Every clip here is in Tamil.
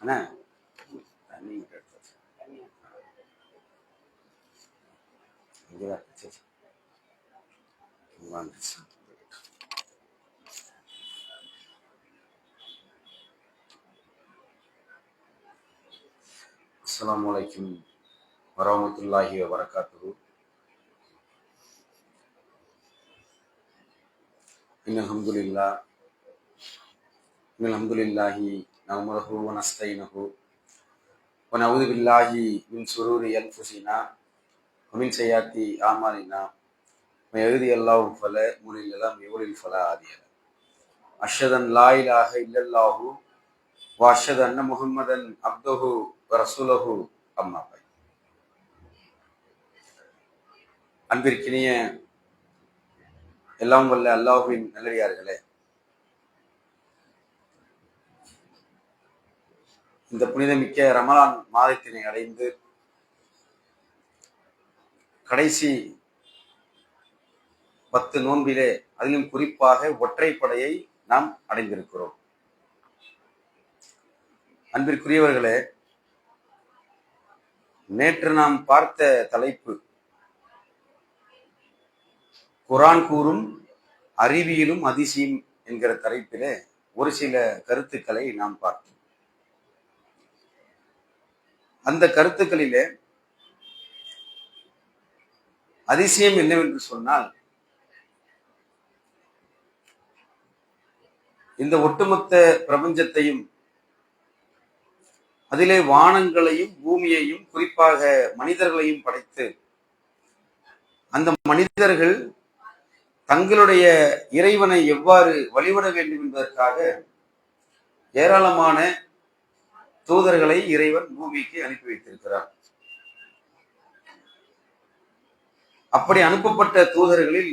அண்ணா தண்ணி அஸ்ஸலாமு அலைக்கும் வரஹ்மத்துல்லாஹி வபரகாத்துஹு. இன்னல் ஹம்துலில்லாஹி நஹ்மதுஹு வ நஸ்தஈனுஹு வ நஊது பில்லாஹி மின் ஷுரூரி அன்ஃபுஸினா வ மின் ஸய்யிஆத்தி அஅமாலினா மன் யஹ்திஹில்லாஹு ஃபலா முضில்ல லஹு வ யுضلل ஃபலா ஹாதிய லஹு. அஷ்ஹது அன் லா இலாஹ இல்லல்லாஹு வ அஷ்ஹது அன்ன முஹம்மதன் அப்துஹு வ ரசூலுஹு. அம்மா பஅத். அன்பிற்கினிய எல்லாம் வல்ல அல்லாஹ்வின் நல்லடியார்களே, இந்த புனிதமிக்க ரமலான் மாதத்தினை அடைந்து கடைசி 10 நோன்பிலே, அதிலும் குறிப்பாக ஒற்றைப்படையை நாம் அடைந்திருக்கிறோம். அன்பிற்குரியவர்களே, நேற்று நாம் பார்த்த தலைப்பு குர்ஆன் கூறும் அறிவியலும் அதிசயம் என்கிற தலைப்பிலே ஒரு சில கருத்துக்களை நாம் பார்த்தோம். அந்த கருத்துக்களிலே அதிசயம் என்னவென்று சொன்னால், இந்த ஒட்டுமொத்த பிரபஞ்சத்தையும் அதிலே வானங்களையும் பூமியையும் குறிப்பாக மனிதர்களையும் படைத்து அந்த மனிதர்கள் தங்களுடைய இறைவனை எவ்வாறு வழிபட வேண்டும் என்பதற்காக ஏராளமான தூதர்களை இறைவன் பூமிக்கு அனுப்பி வைத்திருக்கிறார். அப்படி அனுப்பப்பட்ட தூதர்களில்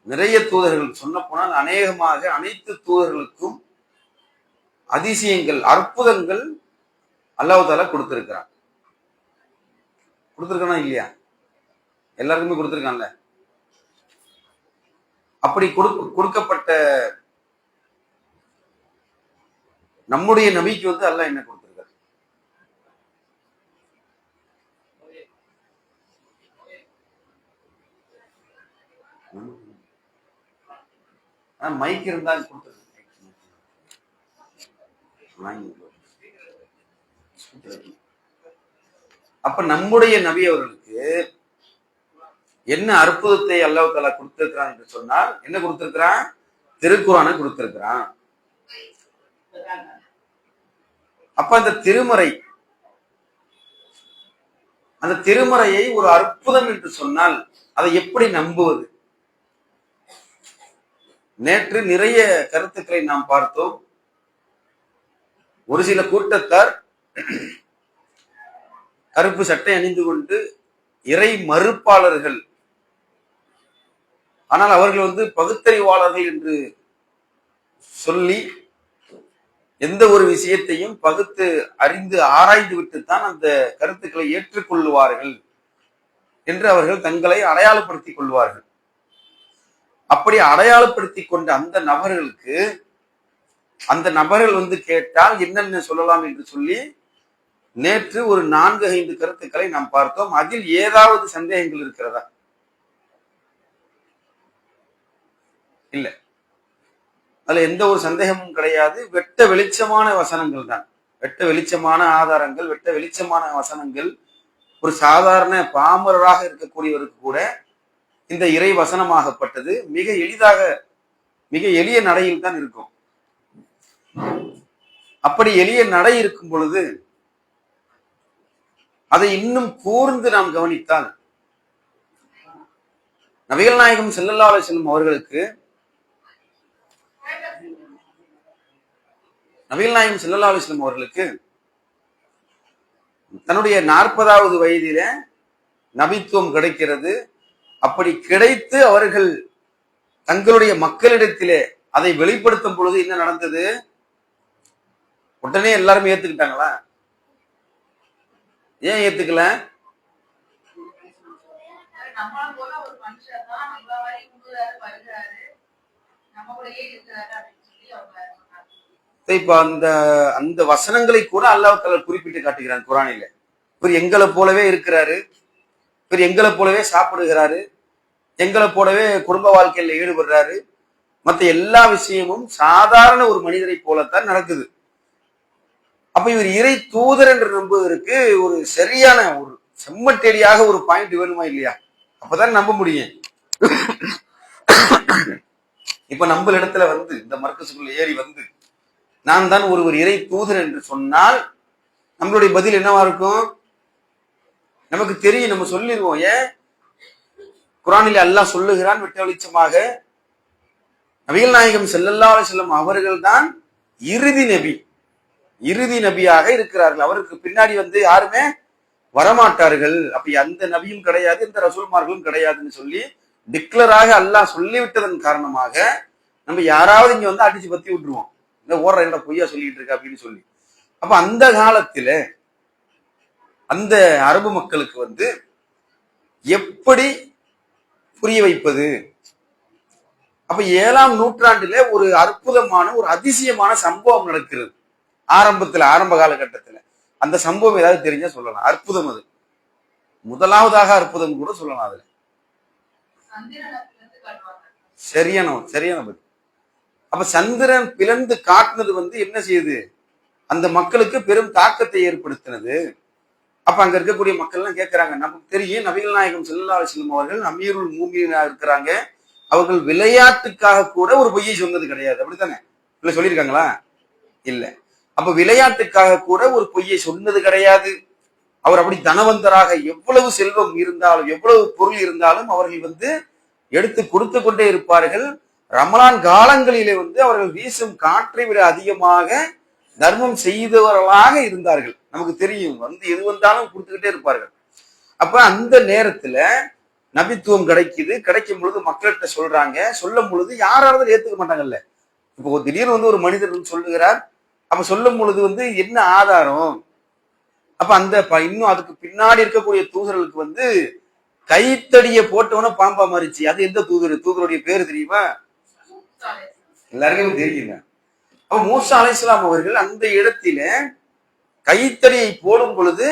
நிறைய தூதர்கள், சொல்ல போனால் அநேகமாக அனைத்து தூதர்களுக்கும் அதிசயங்கள், அற்புதங்கள் அல்லாஹ் தஆலா கொடுத்திருக்கிறான். கொடுத்திருக்கானா இல்லையா? எல்லாருக்குமே கொடுத்திருக்கான்ல. அப்படி கொடுக்கப்பட்ட நம்முடைய நபிக்கு அல்லாஹ் என்ன கொடுத்திருக்கார்? மைக் இருந்தால் கொடுத்திருக்க. அப்ப நம்முடைய நபி அவர்களுக்கு என்ன அற்புதத்தை அல்லாஹ் தஆலா கொடுத்திருக்கிறான் என்று சொன்னால், என்ன கொடுத்திருக்கிறான்? திருக்குர்ஆனை கொடுத்திருக்கிறான். அப்ப அந்த திருமறையை ஒரு அற்புதம் என்று சொன்னால் அதை எப்படி நம்புவது? நேற்று நிறைய கருத்துக்களை நாம் பார்த்தோம். ஒரு சில கூட்டத்தார் கருப்பு சட்டை அணிந்து கொண்டு இறை மறுப்பாளர்கள், ஆனால் அவர்கள் பகுத்தறிவாளர்கள் என்று சொல்லி எந்த ஒரு விஷயத்தையும் பகுத்து அறிந்து ஆராய்ந்து விட்டுத்தான் அந்த கருத்துக்களை ஏற்றுக்கொள்வார்கள் என்று அவர்கள் தங்களை அடையாளப்படுத்திக் கொள்வார்கள். அப்படி அடையாளப்படுத்திக் கொண்ட அந்த நபர்களுக்கு அந்த நபர்கள் கேட்டால் என்னென்ன சொல்லலாம் என்று சொல்லி நேற்று ஒரு 4-5 கருத்துக்களை நாம் பார்த்தோம். அதில் ஏதாவது சந்தேகங்கள் இருக்கிறதா? இல்ல, அதுல எந்த ஒரு சந்தேகமும் கிடையாது. வெட்ட வெளிச்சமான வசனங்கள் தான், வெட்ட வெளிச்சமான ஆதாரங்கள், வெட்ட வெளிச்சமான வசனங்கள். ஒரு சாதாரண பாமரராக இருக்கக்கூடியவருக்கு கூட இந்த இறை வசனமாகப்பட்டது மிக எளிய நடையில் தான் இருக்கும். அப்படி எளிய நடை இருக்கும் பொழுது அதை இன்னும் கூர்ந்து நாம் கவனித்தால், நபிகள் நாயகம் ஸல்லல்லாஹு அலைஹி வஸல்லம் அவர்களுக்கு தன்னுடைய 40வது வயதில நபித்துவம் கிடைக்கிறது. அப்படி கிடைத்து அவர்கள் தங்களுடைய மக்களிடத்திலே அதை வெளிப்படுத்தும் பொழுது என்ன நடந்தது? உடனே எல்லாரும் ஏத்துக்கிட்டாங்களா? ஏன் ஏத்துக்கல? இப்ப அந்த அந்த வசனங்களை கூட அல்லாஹ் தஆலா குறிப்பிட்டு காட்டுகிறான் குர்ஆனில. இவர் எங்களை போலவே இருக்கிறாரு, இவர் எங்களை போலவே சாப்பிடுகிறாரு, எங்களை போலவே குடும்ப வாழ்க்கையில ஈடுபடுறாரு, மற்ற எல்லா விஷயமும் சாதாரண ஒரு மனிதரை போலத்தான் நடக்குது. அப்ப இவர் இறை தூதர் என்று நம்புவதற்கு ஒரு சரியான ஒரு செம்மட்டேடியாக ஒரு பாயிண்ட் வேணுமா இல்லையா? அப்பதான் நம்ப முடியும். இப்ப நம்ம இடத்துல வந்து இந்த மர்க்கசுக்குள்ள ஏறி வந்து நான் தான் ஒருவர் இறை தூதர் என்று சொன்னால் நம்மளுடைய பதில் என்னவா இருக்கும்? நமக்கு தெரியும், நம்ம சொல்லிடுவோம். ஏன்? குர்ஆனில் அல்லாஹ் சொல்லுகிறான் வெட்ட வெளிச்சமாக, நபிகள் நாயகம் ஸல்லல்லாஹு அலைஹி வஸல்லம் அவர்கள் தான் இறுதி நபி, இறுதி நபியாக இருக்கிறார்கள். அவருக்கு பின்னாடி வந்து யாருமே வரமாட்டார்கள். அப்ப அந்த நபியும் கிடையாது, இந்த ரசூல்மார்களும் கிடையாதுன்னு சொல்லி டிக்ளராக அல்லாஹ் சொல்லிவிட்டதன் காரணமாக நம்ம யாராவது இங்க வந்து அடிச்சு பத்தி விட்டுருவோம், இந்த ஓடுற என்ன பொய்யா சொல்லிட்டு இருக்க அப்படின்னு சொல்லி. அப்ப அந்த காலத்துல அந்த அரபு மக்களுக்கு வந்து எப்படி புரிய வைப்பது? அப்ப 7ஆம் நூற்றாண்டுல ஒரு அற்புதமான ஒரு அதிசயமான சம்பவம் நடக்கிறது. ஆரம்ப காலகட்டத்துல அந்த சம்பவம் ஏதாவது தெரிஞ்சா சொல்லலாம். அற்புதம் அது. முதலாவதாக அற்புதம் கூட சொல்லலாம். அதுல சரியான பதில். அப்ப சந்திரன் பிளந்து காட்டினது வந்து என்ன செய்யுது? அந்த மக்களுக்கு பெரும் தாக்கத்தை ஏற்படுத்தினது. அப்ப அங்க இருக்கக்கூடிய மக்கள் எல்லாம் கேட்கிறாங்க, நமக்கு தெரியும் நபிகள் நாயகம் ஸல்லல்லாஹு அலைஹி வஸல்லம் அவர்கள் அமீருல் மூமினீனா இருக்கிறாங்க, அவர்கள் விளையாட்டுக்காக கூட ஒரு பொய்யை சொன்னது கிடையாது, அப்படித்தானே? இல்ல சொல்லியிருக்காங்களா? இல்ல. அப்ப விளையாட்டுக்காக கூட ஒரு பொய்யை சொன்னது கிடையாது. அவர் அப்படி தனவந்தராக எவ்வளவு செல்வம் இருந்தாலும் எவ்வளவு பொருள் இருந்தாலும் அவர்கள் வந்து எடுத்து கொடுத்து கொண்டே இருப்பார்கள். ரமலான் காலங்களிலே வந்து அவர்கள் வீசும் காற்றை விட அதிகமாக தர்மம் செய்தவர்களாக இருந்தார்கள். நமக்கு தெரியும், வந்து எது வந்தாலும் கொடுத்துக்கிட்டே இருப்பார்கள். அப்ப அந்த நேரத்துல நபித்துவம் கிடைக்கும் பொழுது மக்கள்கிட்ட சொல்றாங்க. சொல்லும் பொழுது யாராவது ஏத்துக்க மாட்டாங்கல்ல. இப்போ திடீர்னு வந்து ஒரு மனிதர் சொல்லுகிறார். அப்ப சொல்லும் பொழுது வந்து என்ன ஆதாரம்? அப்ப அந்த இன்னும் அதுக்கு பின்னாடி இருக்கக்கூடிய தூதர்களுக்கு வந்து கைத்தடிய போட்டவன பாம்பா மாறிச்சு. அது எந்த தூதர்? தூதருடைய பேரு தெரியுமா? எல்லாருக்கும் தெரியுங்க. அப்ப மூசா அலைஹிஸ்ஸலாம் அவர்கள் அந்த இடத்தில கைத்தடியை போடும் பொழுது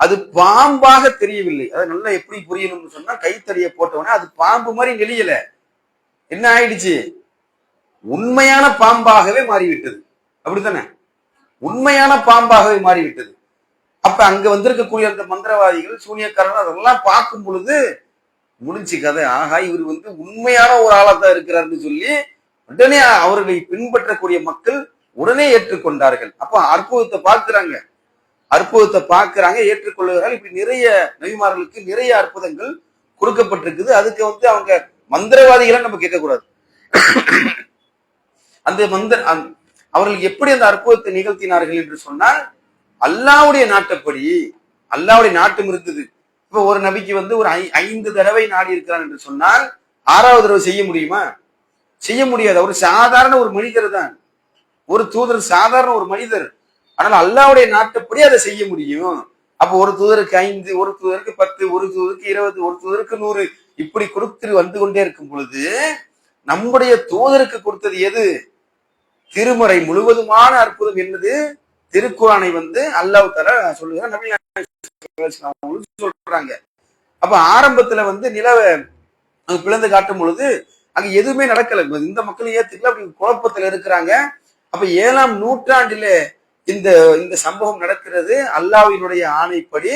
அது பாம்பாக தெரியவில்லை. அது நல்லா எப்படி புரியணும்னு சொன்னா, கைத்தடியை போட்டவனே அது பாம்பு மாதிரி நெளியல. என்ன ஆயிடுச்சு? உண்மையான பாம்பாகவே மாறிவிட்டது. அப்படித்தானே? உண்மையான பாம்பாகவே மாறிவிட்டது. அப்ப அங்க வந்திருக்கக்கூடிய அந்த மந்திரவாதிகள், சூனியக்காரர்கள் அதெல்லாம் பார்க்கும் பொழுது முடிஞ்சு கதை. ஆகா, இவர் வந்து உண்மையான ஒரு ஆளாத்தான் இருக்கிறார்னு சொல்லி உடனே அவர்களை பின்பற்றக்கூடிய மக்கள் உடனே ஏற்றுக்கொண்டார்கள். அப்ப அற்புதத்தை பார்க்கிறாங்க, ஏற்றுக்கொள்ளுகிறார்கள். இப்படி நிறைய நபிமார்களுக்கு நிறைய அற்புதங்கள் கொடுக்கப்பட்டிருக்குது. அதுக்கு வந்து அவங்க மந்திரவாதிகளை நம்ம கேட்கக்கூடாது. அந்த அவர்கள் எப்படி அந்த அற்புதத்தை நிகழ்த்தினார்கள் என்று சொன்னால், அல்லாஹ்வுடைய நாட்டப்படி, அல்லாஹ்வுடைய நாட்டம் இருந்தது. இப்ப ஒரு நபிக்கு வந்து ஒரு 5 தடவை நாடி இருக்கிறான் என்று சொன்னால் 6வது தடவை செய்ய முடியுமா? செய்ய முடியாது. அவர் சாதாரண ஒரு மனிதர் தான். ஒரு தூதர் சாதாரண ஒரு மனிதர். ஆனால் அல்லாஹ்வுடைய நாட்டப்படி அதை செய்ய முடியும். அப்ப ஒரு தூதருக்கு 5, ஒரு தூதருக்கு 10, ஒரு தூதருக்கு 20, ஒரு தூதருக்கு 100 இப்படி கொடுத்து வந்து கொண்டே இருக்கும் பொழுது நம்முடைய தூதருக்கு கொடுத்தது எது? திருமறை முழுவதுமான அற்புதம் என்னது? திருக்குர்ஆனை வந்து அல்லாஹ் தஆலா சொல்லுகிறார், நபி சொல்றாங்க. அப்ப ஆரம்பத்துல வந்து நிலவை பிளந்து காட்டும் பொழுது அங்க எதுவுமே நடக்கல. இந்த மக்களும் ஏத்துக்கல, அப்படி குழப்பத்துல இருக்கிறாங்க. அப்ப 7ஆம் நூற்றாண்டில இந்த இந்த சம்பவம் நடக்கிறது. அல்லாஹ்வினுடைய ஆணைப்படி.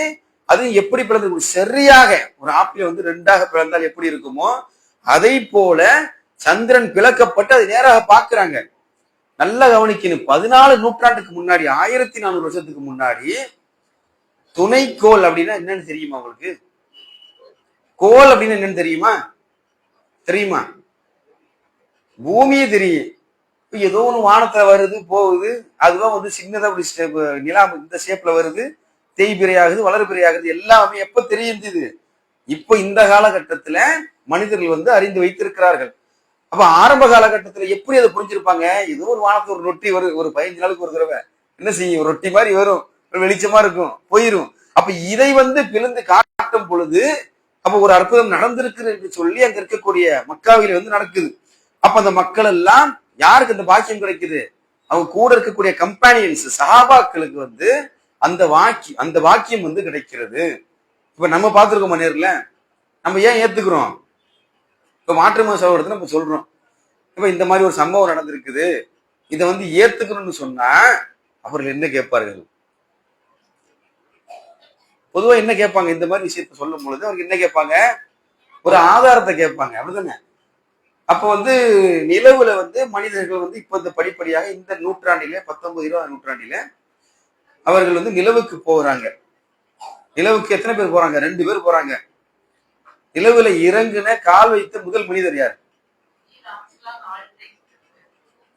அது எப்படி பிளந்து? சரியாக ஒரு ஆப்பிள வந்து 2ஆக பிளந்தால் எப்படி இருக்குமோ அதை போல சந்திரன் பிளக்கப்பட்டு அதை நேராக பாக்குறாங்க. நல்லா கவனிக்கணும். 14 நூற்றாண்டுக்கு முன்னாடி, 1400 வருஷத்துக்கு முன்னாடி துணைக்கோள் அப்படின்னா என்னன்னு தெரியுமா உங்களுக்கு? கோள் அப்படின்னு என்னன்னு தெரியுமா? பூமியே தெரியும். ஏதோ ஒண்ணு வானத்துல வருது போகுது, அதுதான் வந்து சின்னதா நிலா இந்த ஷேப்ல வருது, தேய்பிரையாகுது, வளர்பிரையாகுது, எல்லாமே எப்ப தெரியுது? இப்ப இந்த காலகட்டத்துல மனிதர்கள் வந்து அறிந்து வைத்திருக்கிறார்கள். அப்ப ஆரம்ப காலகட்டத்துல எப்படி அதை புரிஞ்சிருப்பாங்க? ஏதோ ஒரு வானத்துல ஒரு ரொட்டி வரும், ஒரு 15 நாளுக்கு ஒரு தடவை என்ன செய்யும், ஒரு ரொட்டி மாதிரி வரும், வெளிச்சமா இருக்கும், போயிரும். அப்ப இதை வந்து பிளந்து காட்டும் பொழுது அப்ப ஒரு அற்புதம் நடந்திருக்கு என்று சொல்லி அங்க இருக்கக்கூடிய மக்காவில வந்து நடக்குது. அப்ப அந்த மக்கள் எல்லாம் யாருக்கு அந்த பாக்கியம் கிடைக்குது? அவங்க கூட இருக்கக்கூடிய கம்பானியன்ஸ் சஹாபாக்களுக்கு வந்து அந்த வாக்கியம் வந்து கிடைக்கிறது. இப்ப நம்ம பார்த்திருக்கோம் நேர்ல, நம்ம ஏன் ஏத்துக்கிறோம்? இப்ப மாற்று மத சகோதரத்தை நம்ம சொல்றோம், இப்ப இந்த மாதிரி ஒரு சம்பவம் நடந்திருக்குது, இதை வந்து ஏத்துக்கணும்னு சொன்னா அவர்கள் என்ன கேட்பார்கள்? பொதுவா என்ன கேட்பாங்க? இந்த மாதிரி விஷயத்த சொல்லும் பொழுது அவருக்கு என்ன கேட்பாங்க? ஒரு ஆதாரத்தை கேட்பாங்க, அப்படிதானே? அப்ப வந்து நிலவுல வந்து மனிதர்கள் வந்து இப்ப இந்த படிப்படியாக இந்த நூற்றாண்டிலே 19 20 நூற்றாண்டில அவர்கள் வந்து நிலவுக்கு போறாங்க. நிலவுக்கு எத்தனை பேர் போறாங்க? 2 பேர் போறாங்க. நிலவுல இறங்குன கால் வைத்த முதல் மனிதர் யார்?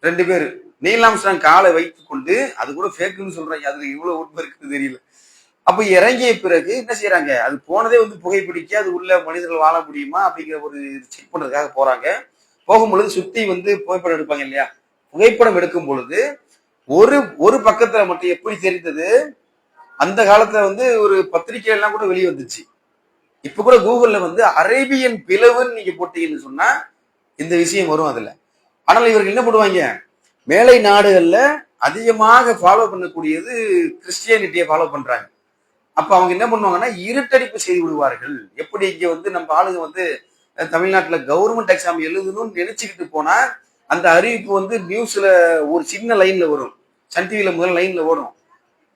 2 பேர். நீல் ஆம்ஸ்ட்ராங் காலை வைத்துக் கொண்டு, அது கூட ஃபேக்குன்னு சொல்றாங்க, அதுல இவ்வளவு உண்மை இருக்குன்னு தெரியல. அப்ப இறங்கிய பிறகு என்ன செய்யறாங்க? அது போனதே வந்து புகைப்பிடிக்க, அது உள்ள மனிதர்கள் வாழ முடியுமா அப்படிங்கிற ஒரு செக் பண்றதுக்காக போறாங்க. போகும்பொழுது சுத்தி வந்து புகைப்படம் எடுப்பாங்க இல்லையா? புகைப்படம் எடுக்கும் பொழுது ஒரு பக்கத்துல மட்டும் எப்படி தெரிந்தது? அந்த காலத்துல வந்து ஒரு பத்திரிகை எல்லாம் கூட வெளியே வந்துச்சு. இப்ப கூட கூகுள்ல வந்து அரேபியன் பிளவுன்னு நீங்க போட்டீங்கன்னு சொன்னா இந்த விஷயம் வரும் அதுல. ஆனால் இவர்கள் என்ன பண்ணுவாங்க? மேலை நாடுகள்ல அதிகமாக ஃபாலோ பண்ணக்கூடியது கிறிஸ்டியானிட்டியை ஃபாலோ பண்றாங்க. அப்ப அவங்க என்ன பண்ணுவாங்கன்னா இருட்டடிப்பு செய்து விடுவார்கள். எப்படி இங்க வந்து நம்ம ஆளுங்க வந்து தமிழ்நாட்டுல கவர்மெண்ட் எக்ஸாம் எழுதணும்னு நினைச்சுக்கிட்டு போனா அந்த அறிவிப்பு வந்து நியூஸ்ல ஒரு சின்ன லைன்ல வரும், சன் டிவில முதல் லைன்ல வரும்.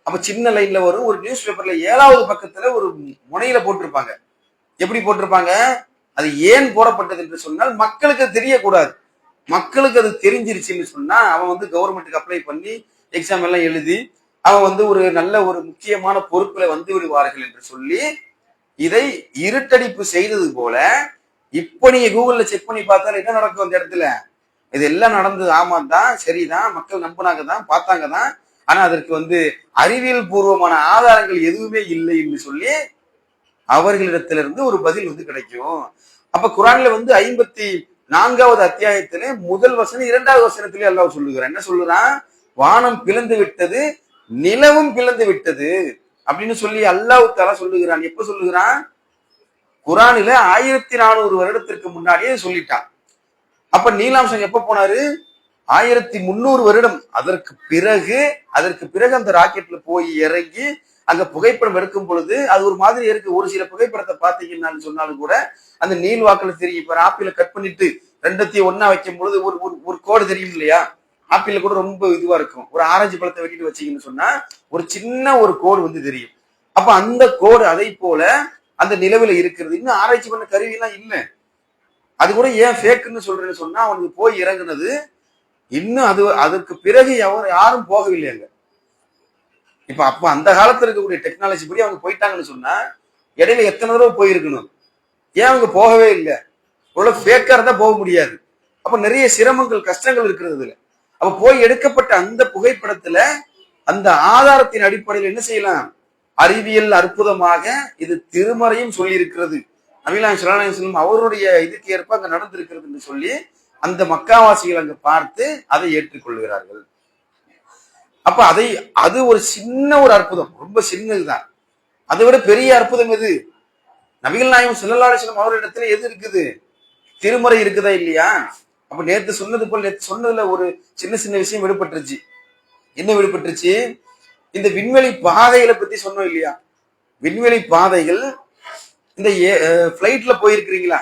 அப்ப சின்ன லைன்ல வரும். ஒரு நியூஸ் பேப்பர்ல 7வது பக்கத்துல ஒரு முனையில போட்டிருப்பாங்க. எப்படி போட்டிருப்பாங்க? அது ஏன் போடப்பட்டது என்று சொன்னால் மக்களுக்கு அது தெரியக்கூடாது. மக்களுக்கு அது தெரிஞ்சிருச்சுன்னு சொன்னா அவன் வந்து கவர்மெண்ட்டுக்கு அப்ளை பண்ணி எக்ஸாம் எல்லாம் எழுதி அவன் வந்து ஒரு நல்ல ஒரு முக்கியமான பொறுப்புல வந்து விடுவார்கள் என்று சொல்லி இதை இருட்டடிப்பு செய்தது போல. இப்ப நீங்க கூகுள்ல செக் பண்ணி பார்த்தா என்ன நடக்கும்? அந்த இடத்துல இதெல்லாம் நடந்தது, ஆமா தான், சரிதான், மக்கள் நம்பினாங்க தான், பார்த்தாங்க தான், ஆனா அதற்கு வந்து அறிவியல் பூர்வமான ஆதாரங்கள் எதுவுமே இல்லை என்று சொல்லி அவர்களிடத்திலிருந்து ஒரு பதில் வந்து கிடைக்கும். அப்ப குரான்ல வந்து 54வது அத்தியாயத்திலே முதல் வசனம் 2வது வசனத்திலே அல்லாஹ் சொல்லுகிறான். என்ன சொல்லுறான்? வானம் பிளந்து விட்டது, நிலவும் பிளந்து விட்டது அப்படின்னு சொல்லி அல்லாஹ் தஆலா சொல்லுகிறான். எப்ப சொல்லுகிறான்? குரானில 1400 வருடத்திற்கு முன்னாடியே சொல்லிட்டான். அப்ப நீல் ஆம்ஸ்ட்ராங் எப்ப போனாரு? 1300 வருடம். அதற்கு பிறகு அந்த ராக்கெட்ல போய் இறங்கி அங்க புகைப்படம் எடுக்கும் பொழுது அது ஒரு மாதிரி இருக்கு. ஒரு சில புகைப்படத்தை பார்த்தீங்கன்னு சொன்னாலும் கூட அந்த நீல் வாக்குல தெரியும். இப்ப ஆப்பிள கட் பண்ணிட்டு ரெண்டத்தையும் ஒன்னா வைக்கும் பொழுது ஒரு கோடு தெரியும் இல்லையா? ஆப்பிள் கூட ரொம்ப இதுவா இருக்கும். ஒரு ஆரஞ்சு பழத்தை வெட்டிட்டு வச்சீங்கன்னு சொன்னா ஒரு சின்ன ஒரு கோடு வந்து தெரியும். அப்ப அந்த கோடு அதை போல அந்த நிலவுல இருக்கிறது. இன்னும் ஆராய்ச்சி பண்ண கருவி எல்லாம் இல்லை. அது கூட ஏன் ஃபேக்குன்னு சொல்றேன்னு சொன்னா அவனுக்கு போய் இறங்குனது இன்னும் அதற்கு பிறகு யாரும் போகவில்லை அங்க. இப்ப அப்ப அந்த காலத்துல இருக்கக்கூடிய டெக்னாலஜி படி அவங்க போயிட்டாங்கன்னு சொன்னா இடையில எத்தனை தடவை போயிருக்கணும்? ஏன் அவங்க போகவே இல்லை? இவ்வளவு ஃபேக்கா இருந்தா போக முடியாது. அப்ப நிறைய சிரமங்கள் கஷ்டங்கள் இருக்கிறது இதுல. அப்ப போய் எடுக்கப்பட்ட அந்த புகைப்படத்துல அந்த ஆதாரத்தின் அடிப்படையில் என்ன செய்யலாம்? அறிவியல் அற்புதமாக இது திருமறையும் சொல்லி இருக்கிறது, நபிகள் ஸல்லல்லாஹு அலைஹி வஸல்லம் அவருடைய இதுக்கு ஏற்ப அங்க நடந்திருக்கிறது என்று சொல்லி அந்த மக்காவாசிகள் அங்க பார்த்து அதை ஏற்றுக்கொள்கிறார்கள். அப்ப அது ஒரு சின்ன ஒரு அற்புதம், ரொம்ப சின்னதுதான். அதை விட பெரிய அற்புதம் எது? நபிகள் நாயகம் ஸல்லல்லாஹு அலைஹி வஸல்லம் அவரிடத்துல எது இருக்குது? திருமறை இருக்குதா இல்லையா? அப்ப நேத்து சொன்னதுல ஒரு சின்ன சின்ன விஷயம் விடுபட்டுருச்சு. என்ன விடுபட்டுருச்சு? இந்த விண்வெளி பாதைகளை பத்தி சொன்னோம் இல்லையா? விண்வெளி பாதைகள் இந்த பிளைட்ல போயிருக்கிறீங்களா?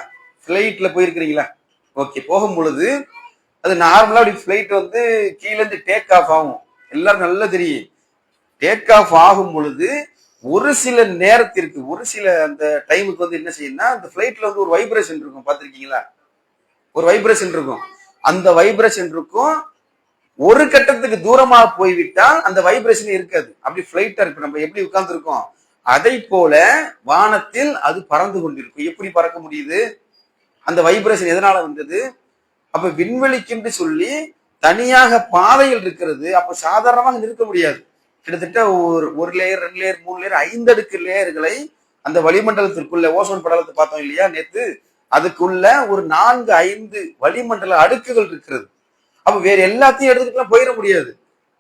ஓகே, போகும் பொழுது அது நார்மலா அப்படி பிளைட் வந்து கீழே இருந்து டேக் ஆஃப் ஆகும். எல்லாரும் நல்லா தெரியும். டேக் ஆஃப் ஆகும் பொழுது ஒரு சில நேரத்திற்கு ஒரு சில அந்த டைமுக்கு வந்து என்ன செய்யும்னா அந்த பிளைட்ல வந்து ஒரு வைப்ரேஷன் இருக்கும். பார்த்திருக்கீங்களா? ஒரு வைப்ரேஷன் இருக்கும். அந்த வைப்ரேஷன் இருக்கும். ஒரு கட்டத்துக்கு தூரமா போய்விட்டால் அந்த வைப்ரேஷன் இருக்காது. அப்படி பிளைட்டா இருக்கு. நம்ம எப்படி உட்கார்ந்து இருக்கோம் அதை போல வானத்தில் அது பறந்து கொண்டிருக்கும். எப்படி பறக்க முடியுது? அந்த வைப்ரேஷன் எதனால வந்தது? அப்ப விண்வெளிக்கென்று சொல்லி தனியாக பாதைகள் இருக்கிறது. அப்ப சாதாரணமாக நிற்க முடியாது. கிட்டத்தட்ட ஒரு லேயர், 2 லேயர், 3 லேயர், 5 அடுக்கு லேயர்களை அந்த வளிமண்டலத்திற்குள்ள ஓசோன் படலத்தை பார்த்தோம் இல்லையா நேத்து? அதுக்குள்ள ஒரு 4 5 வளிமண்டல அடுக்குகள் இருக்கிறது. அப்ப வேற எல்லாத்தையும் எடுத்துட்டுலாம் போயிட முடியாது.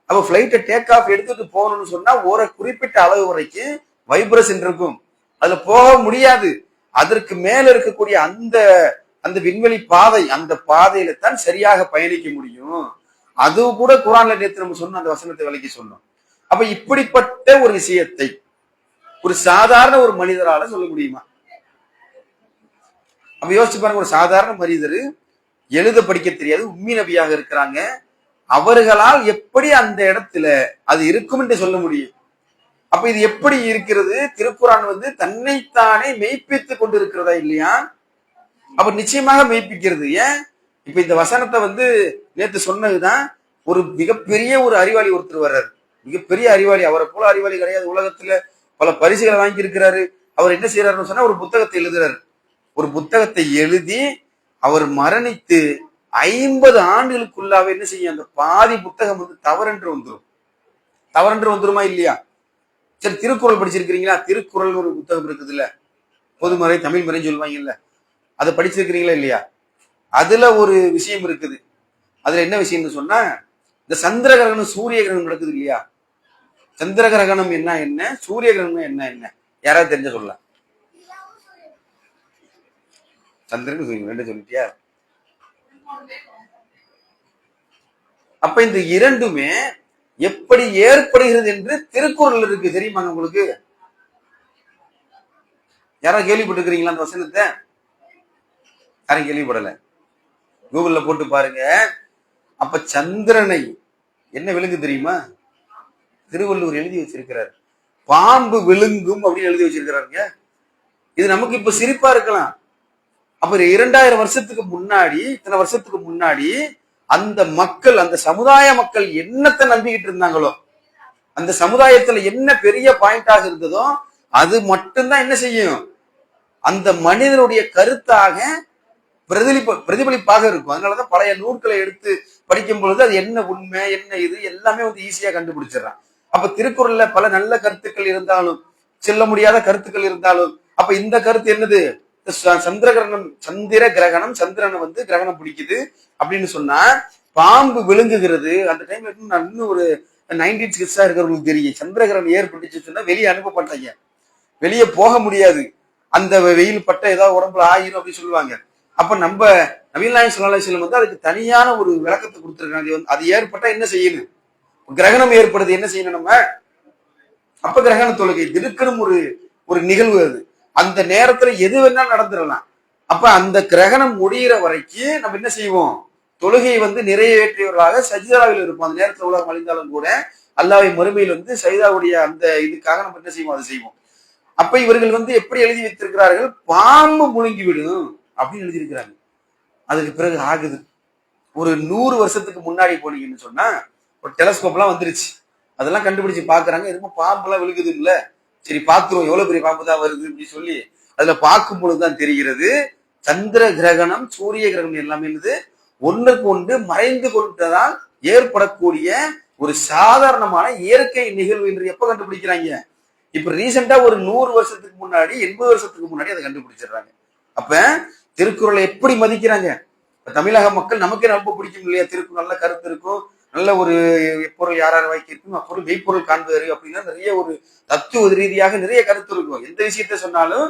அப்ப பிளைட்டை டேக் ஆஃப் எடுத்துட்டு போகணும்னு சொன்னா ஒரு குறிப்பிட்ட அளவு வரைக்கும் வைப்ரேஷன் இருக்கும். அதுல போக முடியாது. அதற்கு மேல இருக்கக்கூடிய அந்த விண்வெளி பாதை, அந்த பாதையில தான் சரியாக பயணிக்க முடியும். அது கூட குரான்ல நேற்று நம்ம சொன்ன அந்த வசனத்தை விலைக்கு சொன்னோம். அப்ப இப்படிப்பட்ட ஒரு விஷயத்தை ஒரு சாதாரண ஒரு மனிதரால சொல்ல முடியுமா? அப்ப யோசிச்சு பாருங்க, ஒரு சாதாரண மனிதர் எழுத படிக்க தெரியாது, உம்மி நபியாக இருக்கிறாங்க, அவர்களால் எப்படி அந்த இடத்துல அது இருக்கும் என்று சொல்ல முடியும்? அப்ப இது எப்படி இருக்கிறது? திருக்குரான் தன்னைத்தானே மெய்ப்பித்துக் கொண்டிருக்கிறதா இல்லையா? அப்ப நிச்சயமாக மெய்ப்பிக்கிறது. ஏன் இப்ப இந்த வசனத்தை நேத்து சொன்னதுதான். ஒரு மிகப்பெரிய ஒரு அறிவாளி ஒருத்தர் வர்றாரு, மிகப்பெரிய அறிவாளி, அவரை போல அறிவாளி கிடையாது உலகத்துல, பல பரிசுகளை வாங்கி இருக்கிறாரு. அவர் என்ன செய்யறாருன்னு சொன்னா, ஒரு புத்தகத்தை எழுதுறாரு. ஒரு புத்தகத்தை எழுதி அவர் மரணித்து 50 ஆண்டுகளுக்குள்ளாவே என்ன செய்யும், அந்த பாதி புத்தகம் தவறென்று வந்துடும். தவறென்று வந்துருமா இல்லையா? சரி, திருக்குறள் படிச்சிருக்கிறீங்களா? திருக்குறள் ஒரு புத்தகம் இருக்குது இல்ல, பொதுமறை தமிழ் முறை சொல்லுவாங்கல்ல, அதை படிச்சிருக்கிறீங்களா இல்லையா? அதுல ஒரு விஷயம் இருக்குது. அதுல என்ன விஷயம்னு சொன்னா, இந்த சந்திர கிரகணம் சூரிய கிரகணம் நடக்குது இல்லையா? சந்திர கிரகணம் என்ன என்ன, சூரிய கிரகணம் என்ன என்ன, யாராவது தெரிஞ்ச சொல்லலாம்? சந்திரன் சூரியன் ரெண்டு சொல்லிட்டியா? அப்ப இந்த இரண்டுமே எப்படி ஏற்படுகிறது என்று திருக்குறள் இருக்கு, தெரியுமாங்க உங்களுக்கு? யாராவது கேள்விப்பட்டிருக்கிறீங்களா அந்த வசனத்தை? யாரும் கேள்விப்படல. கூகுள்ல போட்டு பாருங்க. அப்ப சந்திரனை என்ன விலங்கு தெரியுமா? திருவள்ளுவர் எழுதி வச்சிருக்கிறார். பாம்பு விழுங்கும் அப்படின்னு எழுதி வச்சிருக்கிறாருங்க. இது நமக்கு இப்ப சிரிப்பா இருக்கலாம். அப்ப 2000 வருஷத்துக்கு முன்னாடி, இத்தனை வருஷத்துக்கு முன்னாடி அந்த மக்கள், அந்த சமுதாய மக்கள் என்னத்தை நம்பிக்கிட்டு இருந்தாங்களோ, அந்த சமுதாயத்துல என்ன பெரிய பாயிண்டாக இருந்ததோ அது மட்டும்தான் என்ன செய்யும், அந்த மனிதனுடைய கருத்தாக பிரதிபலிப்பாக இருக்கும். அதனாலதான் பழைய நூல்களை எடுத்து படிக்கும் பொழுது அது என்ன உண்மை என்ன இது எல்லாமே ஈஸியா கண்டுபிடிச்சிடறான். அப்ப திருக்குறள்ல பல நல்ல கருத்துக்கள் இருந்தாலும், செல்ல முடியாத கருத்துக்கள் இருந்தாலும், அப்ப இந்த கருத்து என்னது, சந்திர கிரகணம் சந்திரனை கிரகணம் பிடிக்குது அப்படின்னு சொன்னா, பாம்பு விழுங்குகிறது. அந்த டைம்ல இன்னும் ஒரு 19 கிட்ஸா இருக்கிறவங்களுக்கு தெரியும், சந்திர கிரகணம் ஏற்பட்டுச்சு சொன்னா வெளியே அனுப்ப மாட்டாங்க, வெளியே போக முடியாது, அந்த வெயில் பட்ட ஏதாவது உடம்புல ஆயிரும் அப்படின்னு சொல்லுவாங்க. அப்ப நம்ம நபிகள் நாயகம் ஸல்லல்லாஹு அலைஹி வஸல்லம் அதுக்கு தனியான ஒரு விளக்கத்தை கொடுத்திருக்காங்க. அது ஏற்பட்டா என்ன செய்யணும், கிரகணம் ஏற்படுது என்ன செய்யணும் நம்ம? அப்ப கிரகண தொழுகை திடுக்கணும் ஒரு நிகழ்வு அது. அந்த நேரத்துல எது வேணாலும் நடந்துடலாம். அப்ப அந்த கிரகணம் முடிகிற வரைக்கும் நம்ம என்ன செய்வோம், தொழுகையை நிறைவேற்றியவர்களாக சஜிதாவில் இருப்போம். அந்த நேரத்துல உலகம் அழிந்தாலும் கூட அல்லாஹ்வை மறுமையில் சஜிதாவுடைய அந்த இதுக்காக நம்ம என்ன செய்வோம், அதை செய்வோம். அப்ப இவர்கள் எப்படி எழுதி வைத்திருக்கிறார்கள், பாம்பு முழுங்கி விடும் அப்படின்னு எழுதியிருக்கிறாங்க. அதுக்கு பிறகு ஆகுது, ஒரு 100 வருஷத்துக்கு முன்னாடி போனீங்கன்னு சொன்னா ஒரு டெலஸ்கோப் எல்லாம் வந்துருச்சு, அதெல்லாம் கண்டுபிடிச்சு பாக்குறாங்க, எதுவும் பாம்பு எல்லாம் விழுகுது இல்ல, சரி பாத்துருவோம் எவ்வளவு பெரிய பாம்பு தான் வருது அப்படின்னு சொல்லி அதுல பார்க்கும் பொழுதுதான் தெரிகிறது, சந்திர கிரகணம் சூரிய கிரகணம் எல்லாமே ஒன்றுக்கு ஒன்று மறைந்து கொண்டதால் ஏற்படக்கூடிய ஒரு சாதாரணமான இயற்கை நிகழ்வு என்று எப்ப கண்டுபிடிக்கிறாங்க? இப்ப ரீசெண்டா ஒரு 100 வருஷத்துக்கு முன்னாடி 80 வருஷத்துக்கு முன்னாடி அதை கண்டுபிடிச்சிடுறாங்க. அப்ப திருக்குறளை எப்படி மதிக்கிறாங்க? தமிழக மக்கள் நமக்கே ரொம்ப பிடிக்கும் இல்லையா? திருக்குறள் நல்ல கருத்து இருக்கும், நல்ல ஒரு எப்பொருள் யார் வாய்க்கு இருக்கும், அப்பொருள் மெய்ப்பொருள் காண்பது அப்படின்னா நிறைய ஒரு தத்துவ ரீதியாக நிறைய கருத்து இருக்கும். எந்த விஷயத்த சொன்னாலும்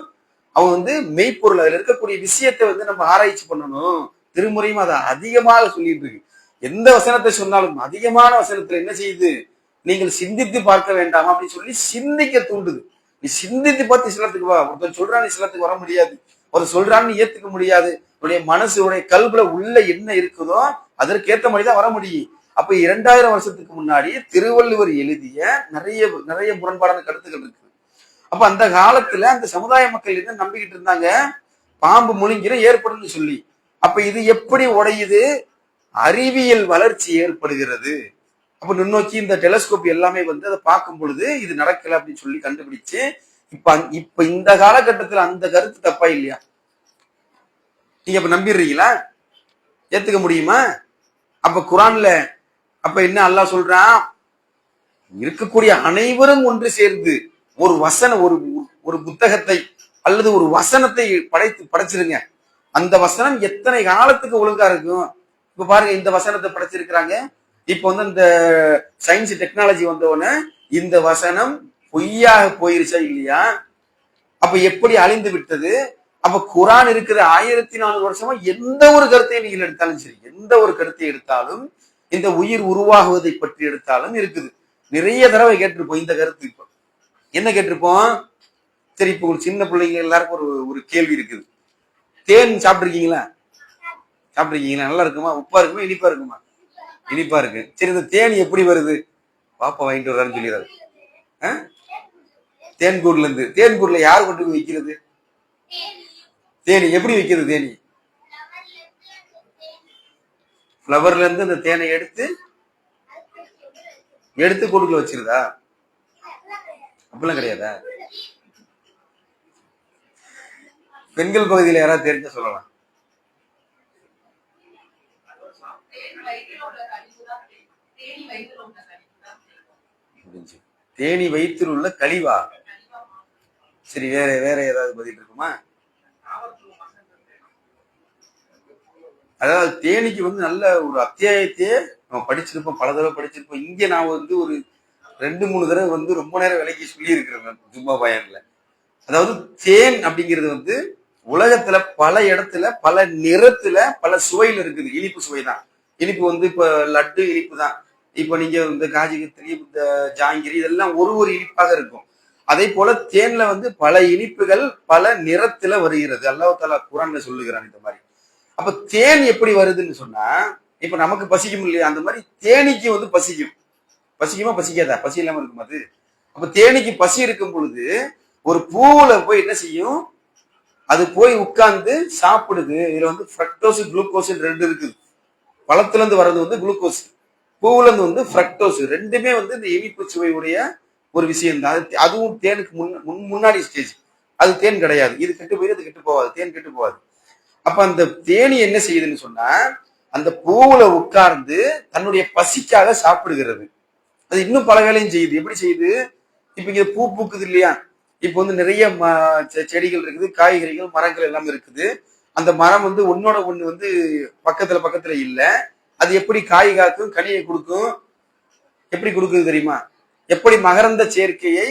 அவங்க மெய்ப்பொருள், அதுல இருக்கக்கூடிய விஷயத்தை நம்ம ஆராய்ச்சி பண்ணணும். திருமுறையும் அதை அதிகமாக சொல்லிட்டு இருக்கு. எந்த வசனத்தை சொன்னாலும் அதிகமான வசனத்துல என்ன செய்யுது, நீங்கள் சிந்தித்து பார்க்க வேண்டாம் அப்படின்னு சொல்லி சிந்திக்க தூண்டுது. நீ சிந்தித்து பார்த்து இஸ்லாத்துக்கு வா. ஒருத்தன் சொல்றான் இஸ்லாத்துக்கு வர முடியாது, ஒரு சொல்றான்னு ஏத்துக்க முடியாது. உன்னுடைய மனசு உடைய கல்வில உள்ள என்ன இருக்குதோ அதற்கேற்ற மாதிரிதான் வர முடியும். அப்ப 2000 வருஷத்துக்கு முன்னாடி திருவள்ளுவர் எழுதிய நிறைய நிறைய முரண்பாடான கருத்துக்கள் இருக்கு. அப்ப அந்த காலத்துல அந்த சமுதாய மக்கள் என்ன நம்பிக்கிட்டு இருந்தாங்க, பாம்பு முழுங்கிற ஏற்படும்னு சொல்லி. அப்ப இது எப்படி உடையுது, அறிவியல் வளர்ச்சி ஏற்படுகிறது. அப்ப நுண்ணோக்கி இந்த டெலஸ்கோப் எல்லாமே அதை பார்க்கும் பொழுது இது நடக்கல அப்படின்னு சொல்லி கண்டுபிடிச்சு, இப்ப இந்த காலகட்டத்துல அந்த கருத்து தப்பா இல்லையா? நீங்க இப்ப நம்பிடுறீங்களா? ஏத்துக்க முடியுமா? அப்ப குரான்ல அப்ப என்ன அல்லாஹ் சொல்றான், இருக்கக்கூடிய அனைவரும் ஒன்று சேர்ந்து ஒரு ஒரு புத்தகத்தை அல்லது ஒரு வசனத்தை படைச்சிருங்க. அந்த வசனம் எத்தனை காலத்துக்கு ஒழுங்கா இருக்கும்? இப்ப பாருங்க, இந்த வசனத்தை படைச்சிருக்கிறாங்க. இப்ப இந்த சயின்ஸ் டெக்னாலஜி வந்தவொடனே இந்த வசனம் பொய்யாக போயிருச்சா இல்லையா? அப்ப எப்படி அழிந்து விட்டது? அப்ப குரான் இருக்கிற 1400 வருஷமா எந்த ஒரு கருத்தையும் நீங்கள் எடுத்தாலும் சரி, எந்த ஒரு கருத்தை எடுத்தாலும் இந்த உயிர் உருவாகுவதை பற்றி எடுத்தாலும் இருக்குது. நிறைய தடவை கேட்டிருப்போம் இந்த கருத்து. இப்போ என்ன கேட்டிருப்போம்? சரி, இப்போ ஒரு சின்ன பிள்ளைங்க எல்லாருக்கும் ஒரு ஒரு கேள்வி இருக்குது. தேன் சாப்பிட்டுருக்கீங்களா? சாப்பிட்டுருக்கீங்களா? நல்லா இருக்குமா? உப்பா இருக்குமா? இனிப்பா இருக்குமா? இனிப்பா இருக்கு. சரி, இந்த தேனி எப்படி வருது? பாப்பா வாங்கிட்டு வர்றான்னு சொல்லிடுறாரு. தேன்கூர்ல இருந்து. தேன்கூர்ல யார் கொண்டு போய் வைக்கிறது? தேனி எப்படி வைக்கிறது? தேனி ஃப்ளவர்ல இருந்து அந்த தேனை எடுத்து கொடுக்கல வச்சிருதா? அப்படிலாம் கிடையாதா? பெண்கள் பகுதியில் யாராவது தெரிஞ்ச சொல்லலாம். தேனி வயிற்றில் உள்ள கழிவா? சரி, வேற வேற ஏதாவது பதில் இருக்குமா? அதாவது தேனிக்கு வந்து நல்ல ஒரு அத்தியாயத்தையே நம்ம படிச்சிருப்போம், பல தடவை படிச்சிருப்போம். இங்க நான் வந்து ஒரு 2-3 தடவை வந்து ரொம்ப நேரம் விலைக்கு சொல்லி இருக்கிறேன் ஜும்மா பயான்ல. அதாவது தேன் அப்படிங்கிறது வந்து உலகத்துல பல இடத்துல பல நிறத்துல பல சுவையில இருக்குது. இனிப்பு சுவை தான். இனிப்பு வந்து இப்ப லட்டு இனிப்பு தான். இப்ப நீங்க இந்த காஜி கத்திரி, இந்த ஜாங்கிரி, இதெல்லாம் ஒரு ஒரு இனிப்பாக இருக்கும். அதே போல தேன்ல வந்து பல இனிப்புகள் பல நிறத்துல வருகிறது. அல்லாஹ் தஆலா குர்ஆன்ல சொல்லுகிறான் இந்த மாதிரி. அப்ப தேன் எப்படி வருதுன்னு சொன்னா, இப்ப நமக்கு பசிக்கும் இல்லையா, அந்த மாதிரி தேனிக்கு வந்து பசிக்கும். பசிக்குமா பசிக்காதா? பசி இல்லாம இருக்கும் அது. அப்ப தேனிக்கு பசி இருக்கும் பொழுது ஒரு பூவுல போய் என்ன செய்யும்? அது போய் உட்கார்ந்து சாப்பிடுது. இதுல வந்து ஃப்ரக்டோஸ் குளுக்கோஸ் ரெண்டு இருக்குது. பழத்துல இருந்து வர்றது வந்து குளுக்கோஸ், பூவுல இருந்து வந்து ஃப்ரக்டோஸ். ரெண்டுமே வந்து இந்த இனிப்பு சுவையுடைய ஒரு விஷயம் தான். அதுவும் தேனுக்கு முன்னாடி ஸ்டேஜ். அது தேன் கிடையாது. இது கெட்டு போயிரு, அது கெட்டு போகாது. தேன் கெட்டு போகாது. அப்ப அந்த தேனி என்ன செய்யுதுன்னு சொன்னா, அந்த பூவுல உட்கார்ந்து தன்னுடைய பசிக்காக சாப்பிடுகிறது. அது இன்னும் பல வேலையும் செய்யுது. எப்படி செய்யுது? இப்ப இங்க பூ பூக்குது இல்லையா? இப்ப வந்து நிறைய செடிகள் இருக்குது, காய்கறிகள், மரங்கள் எல்லாம் இருக்குது. அந்த மரம் வந்து ஒன்னோட ஒண்ணு வந்து பக்கத்துல பக்கத்துல இல்ல. அது எப்படி காய் காக்கும், கனியை கொடுக்கும்? எப்படி கொடுக்குது தெரியுமா? எப்படி மகரந்த சேர்க்கையை